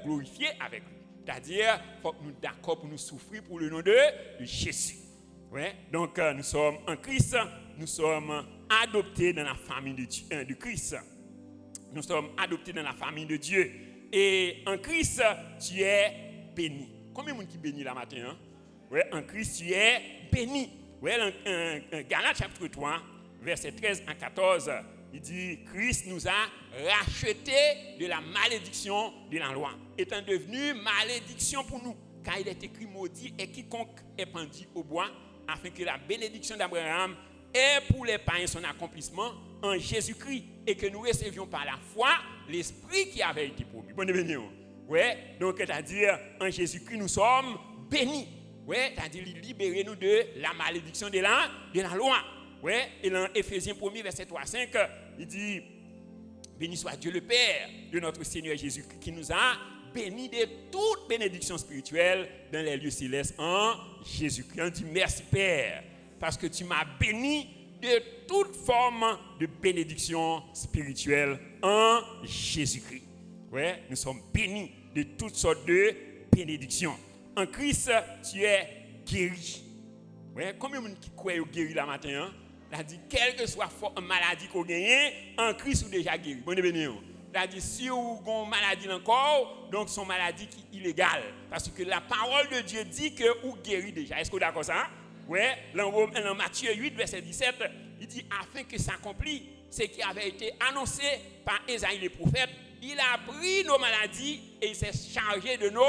glorifiés avec lui. C'est-à-dire, il faut que nous d'accord pour nous souffrir pour le nom de Jésus. Ouais, donc nous sommes en Christ, nous sommes adoptés dans la famille de Christ. Nous sommes adoptés dans la famille de Dieu. Et en Christ, tu es béni. Combien de monde qui bénit la matin? Hein? Ouais, en Christ, tu es béni. Ouais, Galates chapitre 3, verset 13 à 14, il dit, Christ nous a rachetés de la malédiction de la loi, étant devenu malédiction pour nous, car il est écrit maudit et quiconque est pendu au bois, afin que la bénédiction d'Abraham ait pour les païens son accomplissement en Jésus-Christ, et que nous recevions par la foi l'Esprit qui avait été promis. Bonne béni. Ouais, donc c'est-à-dire, en Jésus-Christ, nous sommes bénis. Ouais, c'est-à-dire, libérer nous de la malédiction de la loi. Ouais, et dans Éphésiens 1er, verset 3 à 5, il dit, béni soit Dieu le Père de notre Seigneur Jésus-Christ, qui nous a bénis de toute bénédiction spirituelle dans les lieux célestes en Jésus-Christ. On dit merci Père, parce que tu m'as béni de toute forme de bénédiction spirituelle en Jésus-Christ. Ouais, nous sommes bénis de toutes sortes de bénédictions. En Christ, tu es guéri. Ouais, combien de gens qui croient guéri la matin? Hein? Il a dit, quelle que soit la maladie qu'on gagne, en Christ, vous déjà guéri. Bonne béni. Il a dit, si vous avez une maladie dans le corps, donc c'est une maladie qui est illégale. Parce que la parole de Dieu dit que vous guéri déjà. Est-ce que vous êtes d'accord ça? Oui, dans Matthieu 8, verset 17, il dit, afin que s'accomplisse ce qui avait été annoncé par Ésaïe le prophète, il a pris nos maladies et il s'est chargé de nos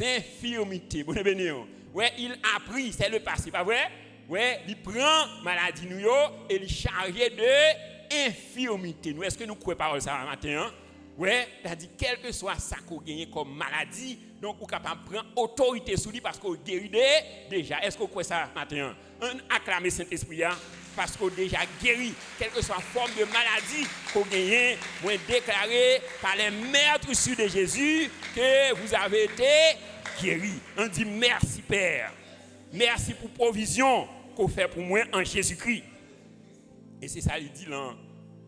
infirmités. Bonne béni. Oui, il a pris, c'est le passé, pas vrai? Oui, il prend maladie nous et il est chargé de infirmité. Nous, est-ce que nous croyons parole ça matin? Hein? Ouais, il dit quel que soit ça qu'on gagne comme maladie, donc vous capable de prendre autorité sur lui parce qu'on guérit déjà. Est-ce que vous croyez ça matin? On acclame Saint-Esprit parce qu'on déjà guéri, quelle que soit la forme de maladie qu'on gagne, moi déclaré par les maîtres sur de Jésus que vous avez été guéri. On dit merci Père. Merci pour provision qu'on fait pour moi en Jésus-Christ. Et c'est ça il dit dans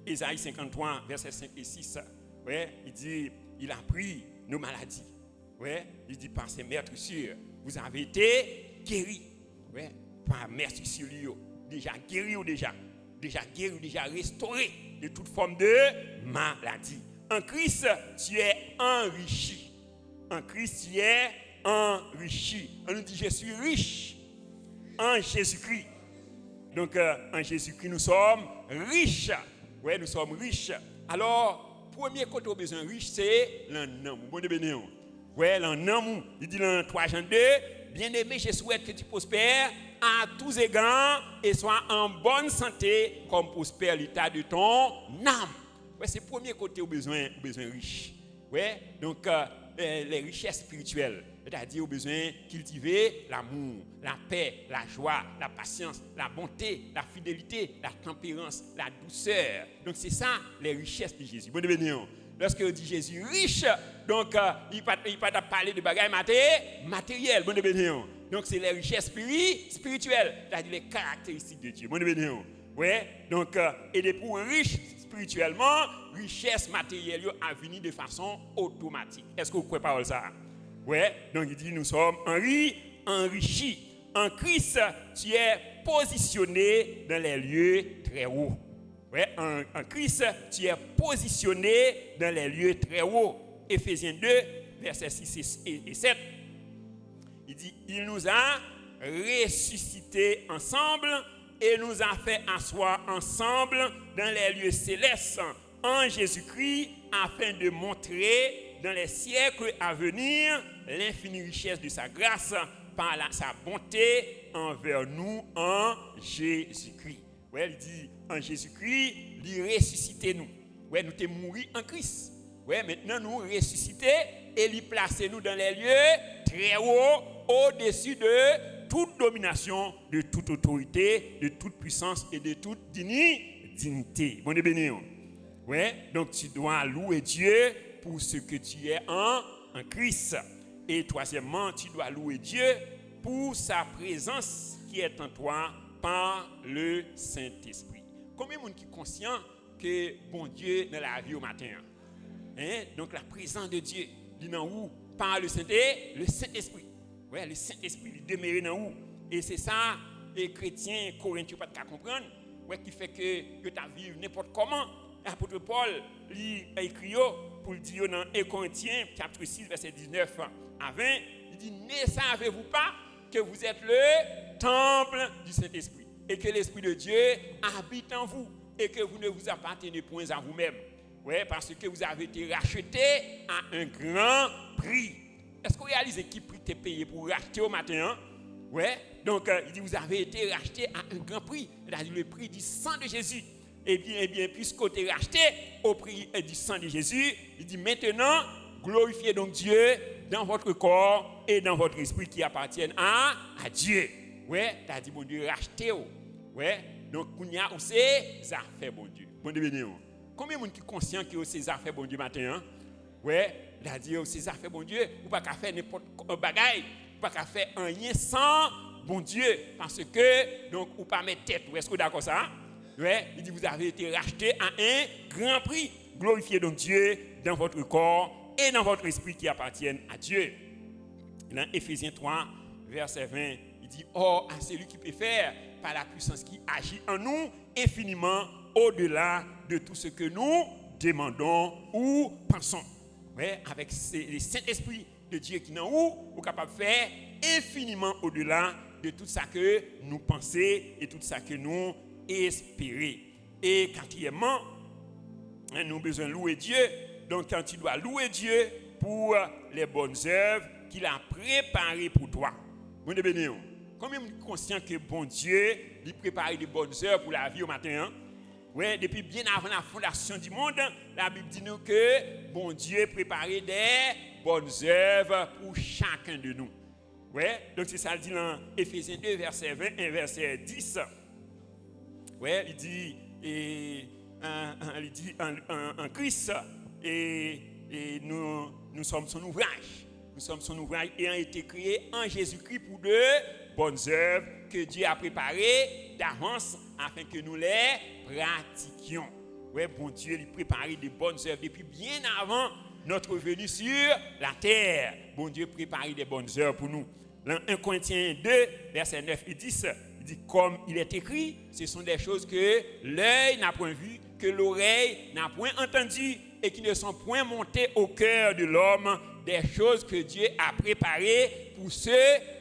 Ésaïe 53 versets 5 et 6. Ouais, il dit, il a pris nos maladies. Ouais, il dit, par ses maîtres sûrs, vous avez été guéris. Ouais, par merci sur lui. Déjà guéri ou déjà guéri, déjà restauré de toute forme de maladie. En Christ, tu es enrichi. En Christ, tu es enrichi. On nous dit, je suis riche en Jésus-Christ. Donc, en Jésus-Christ, nous sommes riches. Ouais, nous sommes riches. Alors, premier côté au besoin riche, c'est l'amour. Bon de bénéon. Ouais, l'amour. Il dit dans 3 Jean 2, bien-aimé, je souhaite que tu prospères à tous égards et sois en bonne santé comme prospère l'état de ton âme. Ouais, c'est premier côté au besoin riche. Ouais, donc les richesses spirituelles, c'est-à-dire au besoin cultiver l'amour, la paix, la joie, la patience, la bonté, la fidélité, la tempérance, la douceur. Donc c'est ça les richesses de Jésus. Bon bénéon. Lorsque on dit Jésus riche, donc il pas parler de bagages matériels. Bon bénéon. Donc c'est les richesses spirituelles, c'est-à-dire les caractéristiques de Dieu. Bon bénéon. Ouais, donc et des pour riches spirituellement, richesse matérielle a venu de façon automatique. Est-ce que vous croyez pas ça? Ouais, donc il dit nous sommes enrichis. En Christ, tu es positionné dans les lieux très hauts. Ouais, en Christ, tu es positionné dans les lieux très hauts. Éphésiens 2, versets 6 et 7. Il dit il nous a ressuscités ensemble et nous a fait asseoir ensemble dans les lieux célestes en Jésus-Christ afin de montrer dans les siècles à venir l'infinie richesse de sa grâce par sa bonté envers nous en Jésus-Christ. Ouais, il dit en Jésus-Christ, il ressuscité nous. Ouais, nous sommes morts en Christ. Ouais, maintenant nous ressuscité et il place nous dans les lieux très hauts au-dessus de toute domination, de toute autorité, de toute puissance et de toute dignité. Bon béni. Ouais, donc tu dois louer Dieu pour ce que tu es en Christ. Et troisièmement, tu dois louer Dieu pour sa présence qui est en toi par le Saint-Esprit. Combien de monde qui est conscient que bon Dieu dans la vie au matin? Hein? Donc la présence de Dieu, il est où? Par le Saint-Esprit. Ouais, le Saint-Esprit, il demeure dans où? Et c'est ça, les chrétiens corinthiens pas comprendre, ouais, qui fait que tu as vécu n'importe comment. L'apôtre Paul, il écrit pour le dire dans 1 Corinthiens, chapitre 6, verset 19 à 20, il dit, ne savez-vous pas que vous êtes le temple du Saint-Esprit et que l'Esprit de Dieu habite en vous et que vous ne vous appartenez point à vous-même. Ouais, parce que vous avez été racheté à un grand prix. Est-ce que vous réalisez qui prix t'es payé pour racheter au matin? Hein? Ouais, donc il dit, vous avez été racheté à un grand prix, c'est-à-dire le prix du sang de Jésus. Eh bien, puisque vous êtes racheté au prix du sang de Jésus, il dit maintenant, glorifiez donc Dieu dans votre corps et dans votre esprit qui appartiennent à Dieu. Ouais, t'as dit, bon Dieu, racheté. Ouais, donc, il y a aussi des affaires, bon Dieu. Bon Dieu, béni. Combien de gens qui sont conscients que c'est affaires, bon Dieu, matin? Hein? Ouais, t'as dit, c'est affaires, bon Dieu. Vous ne pouvez pas faire n'importe quel bagaille. Vous ne pouvez pas faire rien sans bon Dieu. Parce que, donc, vous ne pouvez pas mettre tête. Est-ce que vous d'accord ça? Ouais, il dit, vous avez été racheté à un grand prix. Glorifiez donc Dieu dans votre corps et dans votre esprit qui appartiennent à Dieu. Dans Éphésiens 3, verset 20, il dit, or, à celui qui peut faire par la puissance qui agit en nous infiniment au-delà de tout ce que nous demandons ou pensons. Ouais, avec le Saint-Esprit de Dieu qui est en nous, vous êtes capable de faire infiniment au-delà de tout ça que nous pensons et tout ça que nous espérons. Et quatrièmement, nous avons besoin de louer Dieu. Donc, quand tu dois louer Dieu pour les bonnes œuvres qu'il a préparées pour toi. Bon béni. Combien de conscient que bon Dieu lui prépare des bonnes œuvres pour la vie au matin? Hein? Ouais, depuis bien avant la fondation du monde, la Bible dit nous que bon Dieu préparait des bonnes œuvres pour chacun de nous. Ouais, donc c'est ça le dit dans Éphésiens 2, verset 20 et verset 10. Ouais, il dit, en Christ, et nous sommes son ouvrage. Nous sommes son ouvrage ayant été créés en Jésus-Christ pour de bonnes œuvres que Dieu a préparées d'avance afin que nous les pratiquions. Oui, bon Dieu, il préparait des bonnes œuvres depuis bien avant notre venue sur la terre. Bon Dieu préparait des bonnes œuvres pour nous. Dans 1 Corinthiens 2, versets 9 et 10, il dit comme il est écrit, ce sont des choses que l'œil n'a point vues, que l'oreille n'a point entendues et qui ne sont point montées au cœur de l'homme, des choses que Dieu a préparées pour ceux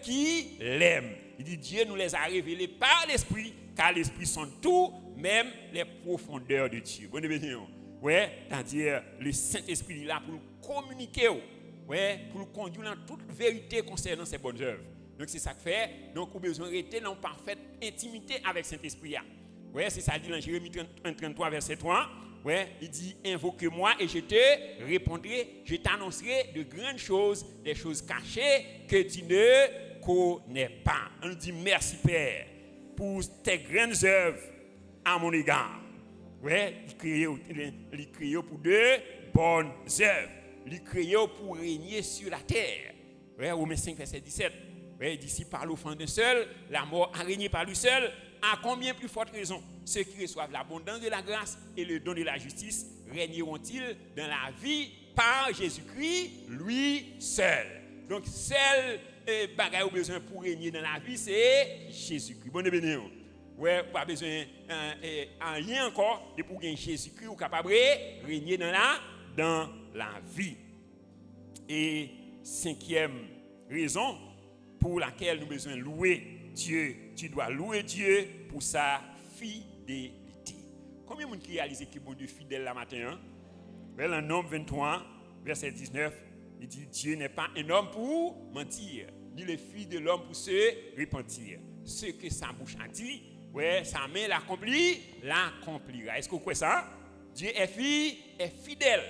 qui l'aiment. Il dit Dieu nous les a révélées par l'Esprit, car l'Esprit sonde tout, même les profondeurs de Dieu. Bon, ouais, c'est-à-dire le Saint-Esprit est là pour communiquer, ouais, pour nous conduire dans toute vérité concernant ces bonnes œuvres. Donc c'est ça que fait. Donc on a besoin de rester dans parfaite intimité avec Saint-Esprit. Ouais, c'est ça dit dans Jérémie 33 verset 3. Ouais, il dit invoque-moi et je te répondrai, je t'annoncerai de grandes choses, des choses cachées que tu ne connais pas. On nous dit merci Père pour tes grandes œuvres à mon égard. Ouais, il crée pour de bonnes œuvres. Il crée pour régner sur la terre. Ouais, Romains 5 verset 17. Ouais, il dit si par l'offense d'un seul, la mort a régné par lui seul, à combien plus forte raison ceux qui reçoivent l'abondance de la grâce et le don de la justice régneront-ils dans la vie par Jésus-Christ, lui seul. Donc, seul bagaille au besoin pour régner dans la vie, c'est Jésus-Christ. Bon, béni. Ouais, pas besoin rien encore de pour gagner Jésus-Christ ou capable de régner dans la vie. Et cinquième raison pour laquelle nous besoin louer Dieu, tu dois louer Dieu pour sa fidélité. Combien de monde qui réalise que bon Dieu fidèle la matin? Dans Nombre 23, verset 19, il dit Dieu n'est pas un homme pour mentir, ni le fils de l'homme pour se repentir. Ce que sa bouche a dit, ouais, sa main l'accomplira. Est-ce que vous croyez ça? Dieu est fidèle.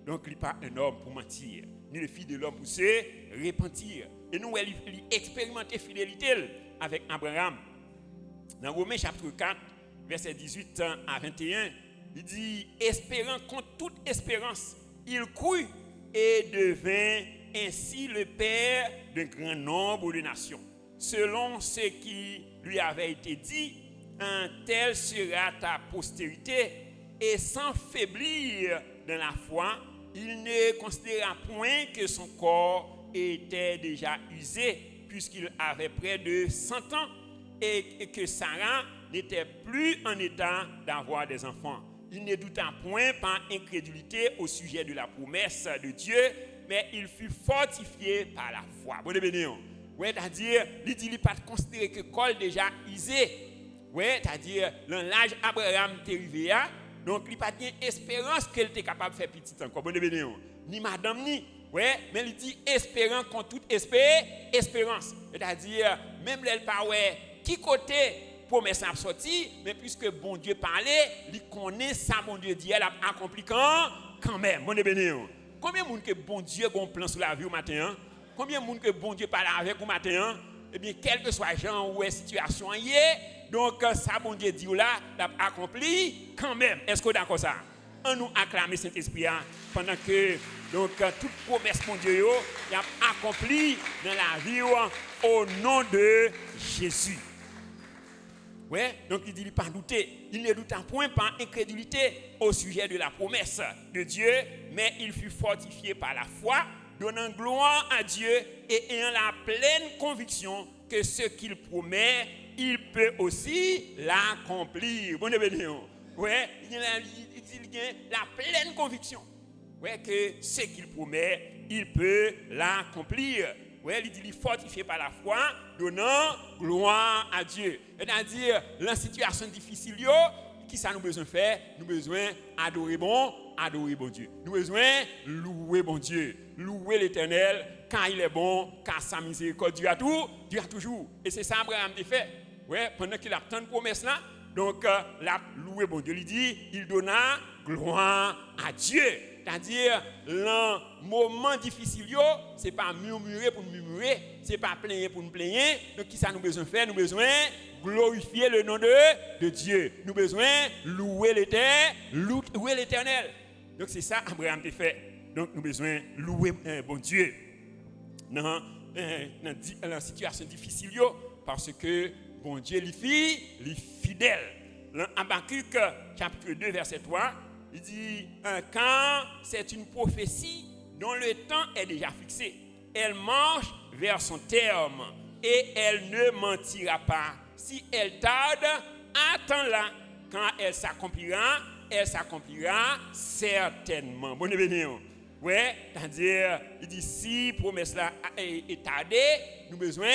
Donc il n'est pas un homme pour mentir, ni le fils de l'homme pour se repentir. Et nous, il expérimenté fidélité avec Abraham. Dans Romains chapitre 4, verset 18 à 21, il dit, espérant contre toute espérance, il crut et devint ainsi le père d'un grand nombre de nations. Selon ce qui lui avait été dit, un tel sera ta postérité, et sans faiblir dans la foi, il ne considéra point que son corps était déjà usé, puisqu'il avait près de 100 ans, et que Sarah n'était plus en état d'avoir des enfants. Il ne douta point par incrédulité au sujet de la promesse de Dieu, mais il fut fortifié par la foi. Bon béni. Ouais, c'est-à-dire, il dit, il n'a pas considéré que le corps déjà usé. Ouais, c'est-à-dire, dans l'âge Abraham est arrivé, donc il n'a pas d'espérance qu'elle était capable de faire petit encore. Bon béni. Ni madame, ni. Ouais, mais il dit espérant contre toute espérance. C'est-à-dire, même elle pas ouais, qui côté promesse a sorti, mais puisque bon Dieu parlait, il connaît ça, bon Dieu dit, elle a accompli quand même. Bon béni. Combien de monde que bon Dieu a un plan sur la vie au matin? Combien de monde que bon Dieu parle avec au matin? Eh bien, quel que soit genre ou situation y est, donc ça bon Dieu dit là, l'a accompli quand même. Est-ce que vous d'accord ça? On nous acclame Saint-Esprit pendant que donc toute promesse mon Dieu il a accompli dans la vie au nom de Jésus. Ouais, donc il dit il pas douter, il ne douta point par incrédulité au sujet de la promesse de Dieu, mais il fut fortifié par la foi, donnant gloire à Dieu et ayant la pleine conviction que ce qu'il promet, il peut aussi l'accomplir. Bon béni. Ouais, il a la pleine conviction. Ouais, que ce qu'il promet, il peut l'accomplir. Ouais, il dit il est fortifié par la foi, donnant gloire à Dieu. C'est-à-dire, dans la situation difficile, qui ça nous besoin faire? Nous besoin adorer bon Dieu. Nous besoin louer bon Dieu. Louer l'Éternel quand il est bon, car sa miséricorde Dieu a toujours. Et c'est ça Abraham a fait. Ouais, pendant qu'il a tant de promesses là, Donc, la loué bon Dieu, il dit, il donna gloire à Dieu. C'est-à-dire, le moment difficile, ce n'est pas murmurer pour murmurer, ce n'est pas plaigner pour nous plaigner. Donc, qui ça nous besoin faire? Nous besoin glorifier le nom de Dieu. Nous besoin louer l'Éternel. Donc, c'est ça Abraham a fait. Donc, nous besoin louer bon Dieu dans la situation difficile, parce que bon Dieu, il est fidèle. Dans Habakkuk, chapitre 2, verset 3, il dit, quand c'est une prophétie dont le temps est déjà fixé, elle marche vers son terme et elle ne mentira pas. Si elle tarde, attends-la. Quand elle s'accomplira certainement. Bonne bénédiction. Ouais, c'est-à-dire, il dit, si la promesse là est tardée, nous avons besoin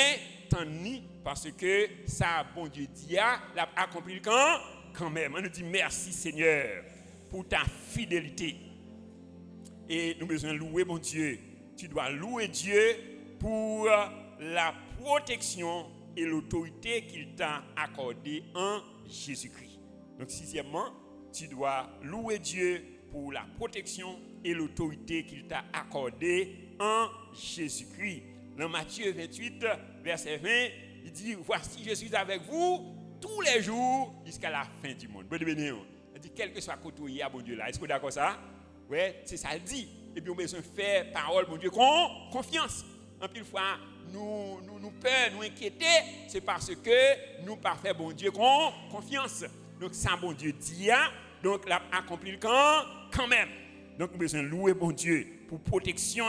d'attendre parce que ça, bon Dieu dit, l'a accompli quand même. On nous dit merci Seigneur pour ta fidélité. Et nous avons besoin de louer bon Dieu. Tu dois louer Dieu pour la protection et l'autorité qu'il t'a accordée en Jésus-Christ. Donc, sixièmement, tu dois louer Dieu pour la protection et l'autorité qu'il t'a accordée en Jésus-Christ. Dans Matthieu 28, verset 20, il dit, voici, je suis avec vous tous les jours jusqu'à la fin du monde. Bonne bénédiction. Il dit, quel que soit côté à bon Dieu là. Est-ce que vous êtes d'accord ça? Oui, c'est ça le dit. Et puis on a besoin de faire parole, bon Dieu, confiance. En pile fois, nous peur, nous inquiéter, c'est parce que nous pas fait bon Dieu confiance. Donc ça, bon Dieu dit, donc l'a accompli quand même. Donc nous avons besoin de louer bon Dieu pour protection.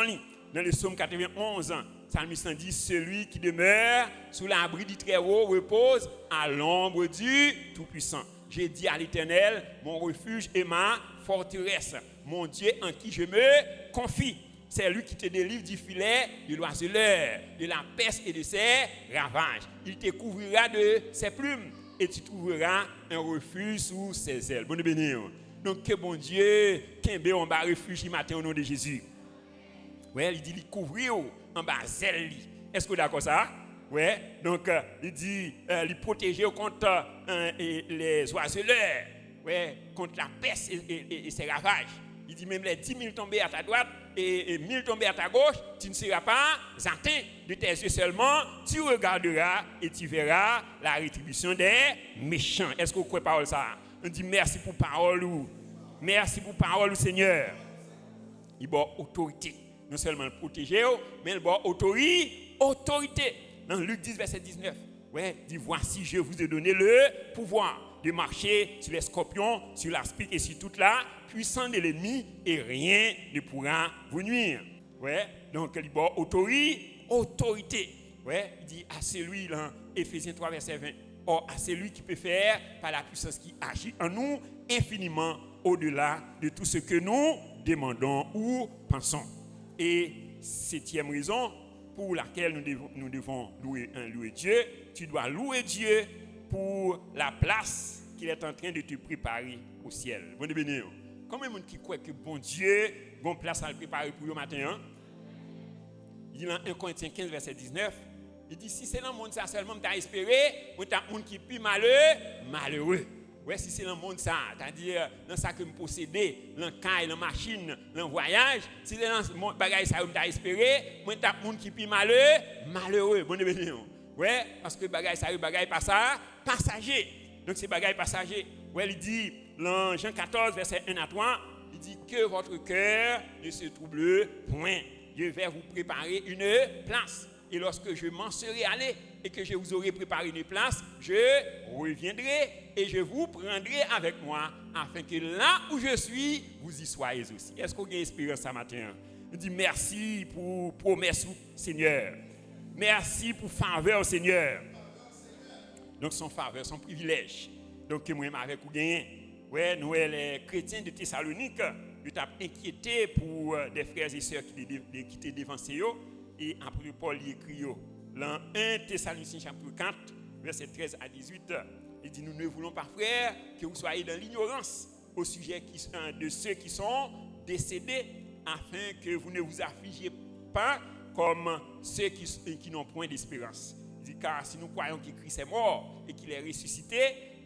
Dans le psaume 91, Psalmiste dit, celui qui demeure sous l'abri du Très-Haut repose à l'ombre du Tout-Puissant. J'ai dit à l'Éternel, mon refuge et ma forteresse, mon Dieu en qui je me confie. C'est lui qui te délivre du filet de l'oiseleur, de la peste et de ses ravages. Il te couvrira de ses plumes et tu trouveras un refuge sous ses ailes. Bonne bénédiction. Donc que bon Dieu, qu'un on va refuge matin au nom de Jésus. Ouais, il dit il couvrir en bas zèle. Est-ce que vous êtes d'accord ça? Ouais. Donc il dit il protéger contre les oiseleurs, ouais, contre la peste et ses ravages. Il dit même les 10 000 tombés à ta droite et 1000 tombés à ta gauche, tu ne seras pas atteint de tes yeux seulement, tu regarderas et tu verras la rétribution des méchants. Est-ce que vous croyez parole ça? On dit merci pour parole ou merci pour parole, Seigneur. Il a autorité. Non seulement le protéger, mais il a autorité. Dans Luc 10, verset 19, ouais, il dit voici, je vous ai donné le pouvoir de marcher sur les scorpions, sur l'aspic et sur toute la puissance de l'ennemi, et rien ne pourra vous nuire. Ouais, donc il a autorité. Ouais, il dit à celui là, Éphésiens 3, verset 20, or à celui qui peut faire par la puissance qui agit en nous infiniment au-delà de tout ce que nous demandons ou pensons. Et septième raison pour laquelle nous devons louer Dieu, tu dois louer Dieu pour la place qu'il est en train de te préparer au ciel. Bonne bénédiction. Combien de gens qui croient que bon Dieu a une place à le préparer pour le matin? Hein? Il dit dans 1 Corinthiens 15, verset 19, il dit si c'est dans le monde ça seulement tu as espéré, ou tu as un monde qui est plus malheureux. Ouais, si c'est dans le monde ça, c'est-à-dire dans ça que me posséder, dans caille, dans machine, dans voyage, si c'est dans le bagage ça que tu as espéré, moi tu as un monde qui est plus malheureux. Bonne bénédiction. Ouais, parce que bagage ça bagage passager. Donc c'est bagage passager. Ouais, il dit dans Jean 14 verset 1 à 3, il dit que votre cœur ne se trouble point. Je vais vous préparer une place. Et lorsque je m'en serai allé et que je vous aurai préparé une place, je reviendrai et je vous prendrai avec moi afin que là où je suis, vous y soyez aussi. Est-ce qu'on a espérance ce matin? Je dis merci pour promesse, Seigneur. Merci pour faveur, Seigneur. Donc son faveur, son privilège. Donc que moi avec vous gagner. Ouais, nous les chrétiens de Thessalonique, nous t'avons inquiété pour des frères et sœurs qui étaient dévancés. Et après Paul y écrit dans 1 Thessaloniciens chapitre 4, verset 13 à 18, il dit nous ne voulons pas, frères, que vous soyez dans l'ignorance au sujet de ceux qui sont décédés, afin que vous ne vous affligiez pas comme ceux qui n'ont point d'espérance. Il dit car si nous croyons que Christ est mort et qu'il est ressuscité,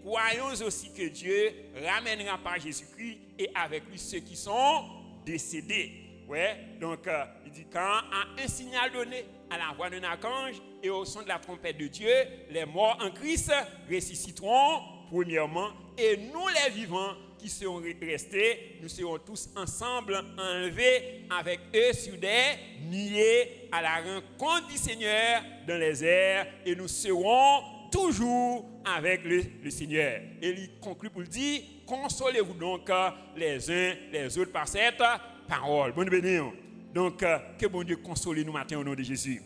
croyons aussi que Dieu ramènera par Jésus-Christ et avec lui ceux qui sont décédés. Ouais, donc il dit quand à un signal donné à la voix d'un archange et au son de la trompette de Dieu, les morts en Christ ressusciteront premièrement et nous les vivants qui seront restés, nous serons tous ensemble enlevés avec eux sur des nuées à la rencontre du Seigneur dans les airs et nous serons toujours avec le Seigneur. Et il conclut pour le dire, consolez-vous donc les uns les autres par cette parole. Bonne bénédiction. Donc, que bon Dieu console nous matin au nom de Jésus.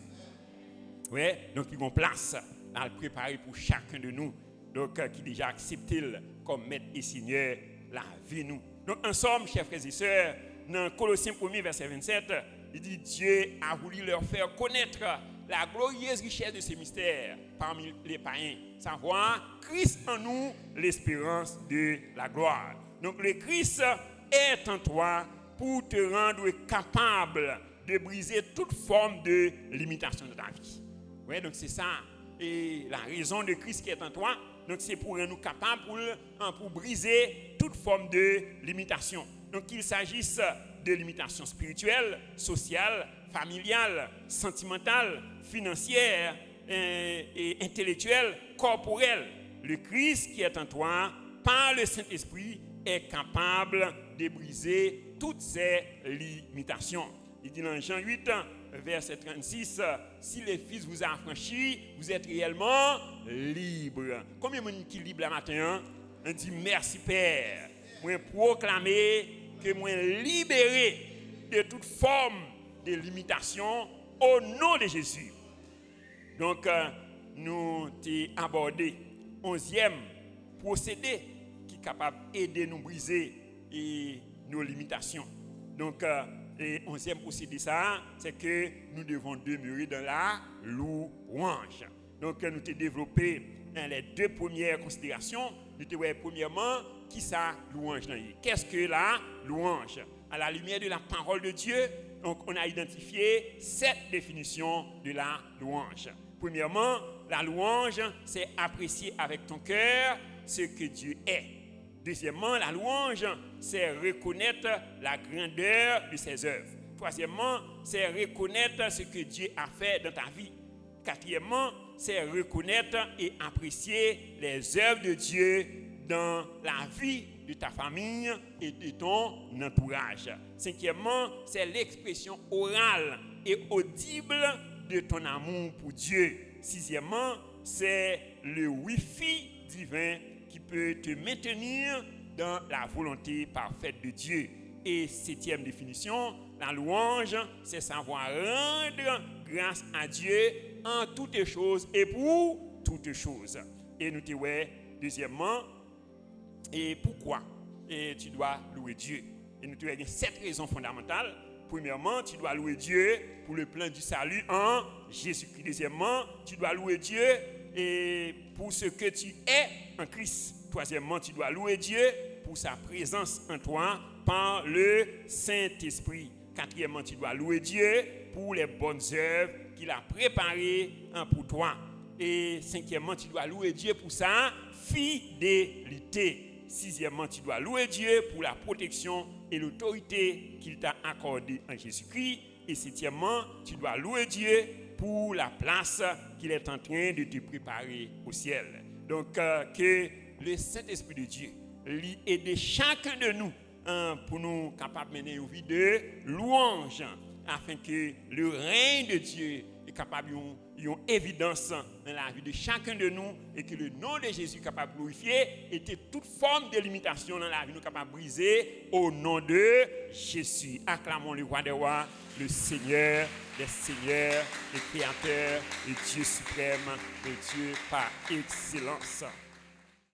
Oui, donc il y a une place à le préparer pour chacun de nous. Donc, qui déjà accepté comme maître et Seigneur la vie nous. Donc, ensemble, chers frères et sœurs, dans Colossiens 1, verset 27, il dit Dieu a voulu leur faire connaître la glorieuse richesse de ces mystères parmi les païens, savoir Christ en nous, l'espérance de la gloire. Donc, le Christ est en toi pour te rendre capable de briser toute forme de limitation de ta vie. Oui, donc c'est ça. Et la raison de Christ qui est en toi, donc c'est pour nous capables pour briser toute forme de limitation. Donc qu'il s'agisse de limitations spirituelles, sociales, familiales, sentimentales, financières et intellectuelles, corporelles. Le Christ qui est en toi, par le Saint-Esprit, est capable de briser toutes ces limitations. Il dit dans Jean 8, verset 36, si le Fils vous a affranchi, vous êtes réellement libre. Combien de gens qui sont libres le matin? On dit merci Père. Moi proclamer que moi libéré de toute forme de limitation au nom de Jésus. Donc nous avons abordé 11e procédé qui est capable d'aider nous briser nos limitations. Donc et 11e procédé ça, c'est que nous devons demeurer dans la louange. Donc nous avons développé les deux premières considérations. Nous avons premièrement qui ça louange. Qu'est-ce que la louange? À la lumière de la parole de Dieu, donc on a identifié 7 définitions de la louange. Premièrement, la louange, c'est apprécier avec ton cœur ce que Dieu est. Deuxièmement, la louange, c'est reconnaître la grandeur de ses œuvres. Troisièmement, c'est reconnaître ce que Dieu a fait dans ta vie. Quatrièmement, c'est reconnaître et apprécier les œuvres de Dieu dans la vie de ta famille et de ton entourage. Cinquièmement, c'est l'expression orale et audible de ton amour pour Dieu. Sixièmement, c'est le wifi divin qui peut te maintenir dans la volonté parfaite de Dieu. Et septième définition, la louange, c'est savoir rendre grâce à Dieu en toutes choses et pour toutes choses. Et nous te voyons, deuxièmement, et pourquoi tu dois louer Dieu. Et nous te voyons 7 raisons fondamentales. Premièrement, tu dois louer Dieu pour le plan du salut en Jésus-Christ. Deuxièmement, tu dois louer Dieu et pour ce que tu es en Christ. Troisièmement, tu dois louer Dieu pour sa présence en toi par le Saint-Esprit. Quatrièmement, tu dois louer Dieu pour les bonnes œuvres qu'il a préparées pour toi. Et cinquièmement, tu dois louer Dieu pour sa fidélité. Sixièmement, tu dois louer Dieu pour la protection et l'autorité qu'il t'a accordée en Jésus-Christ. Et septièmement, tu dois louer Dieu pour la place qu'il est en train de te préparer au ciel. Donc, que le Saint-Esprit de Dieu aide chacun de nous pour nous capables de mener une vie de louange, afin que le règne de Dieu est capable d'une évidence dans la vie de chacun de nous et que le nom de Jésus est capable de glorifier et que toute forme de limitation dans la vie nous capable de briser au nom de Jésus. Acclamons le roi des rois, le Seigneur des seigneurs, le Créateur, le Dieu suprême, le Dieu par excellence.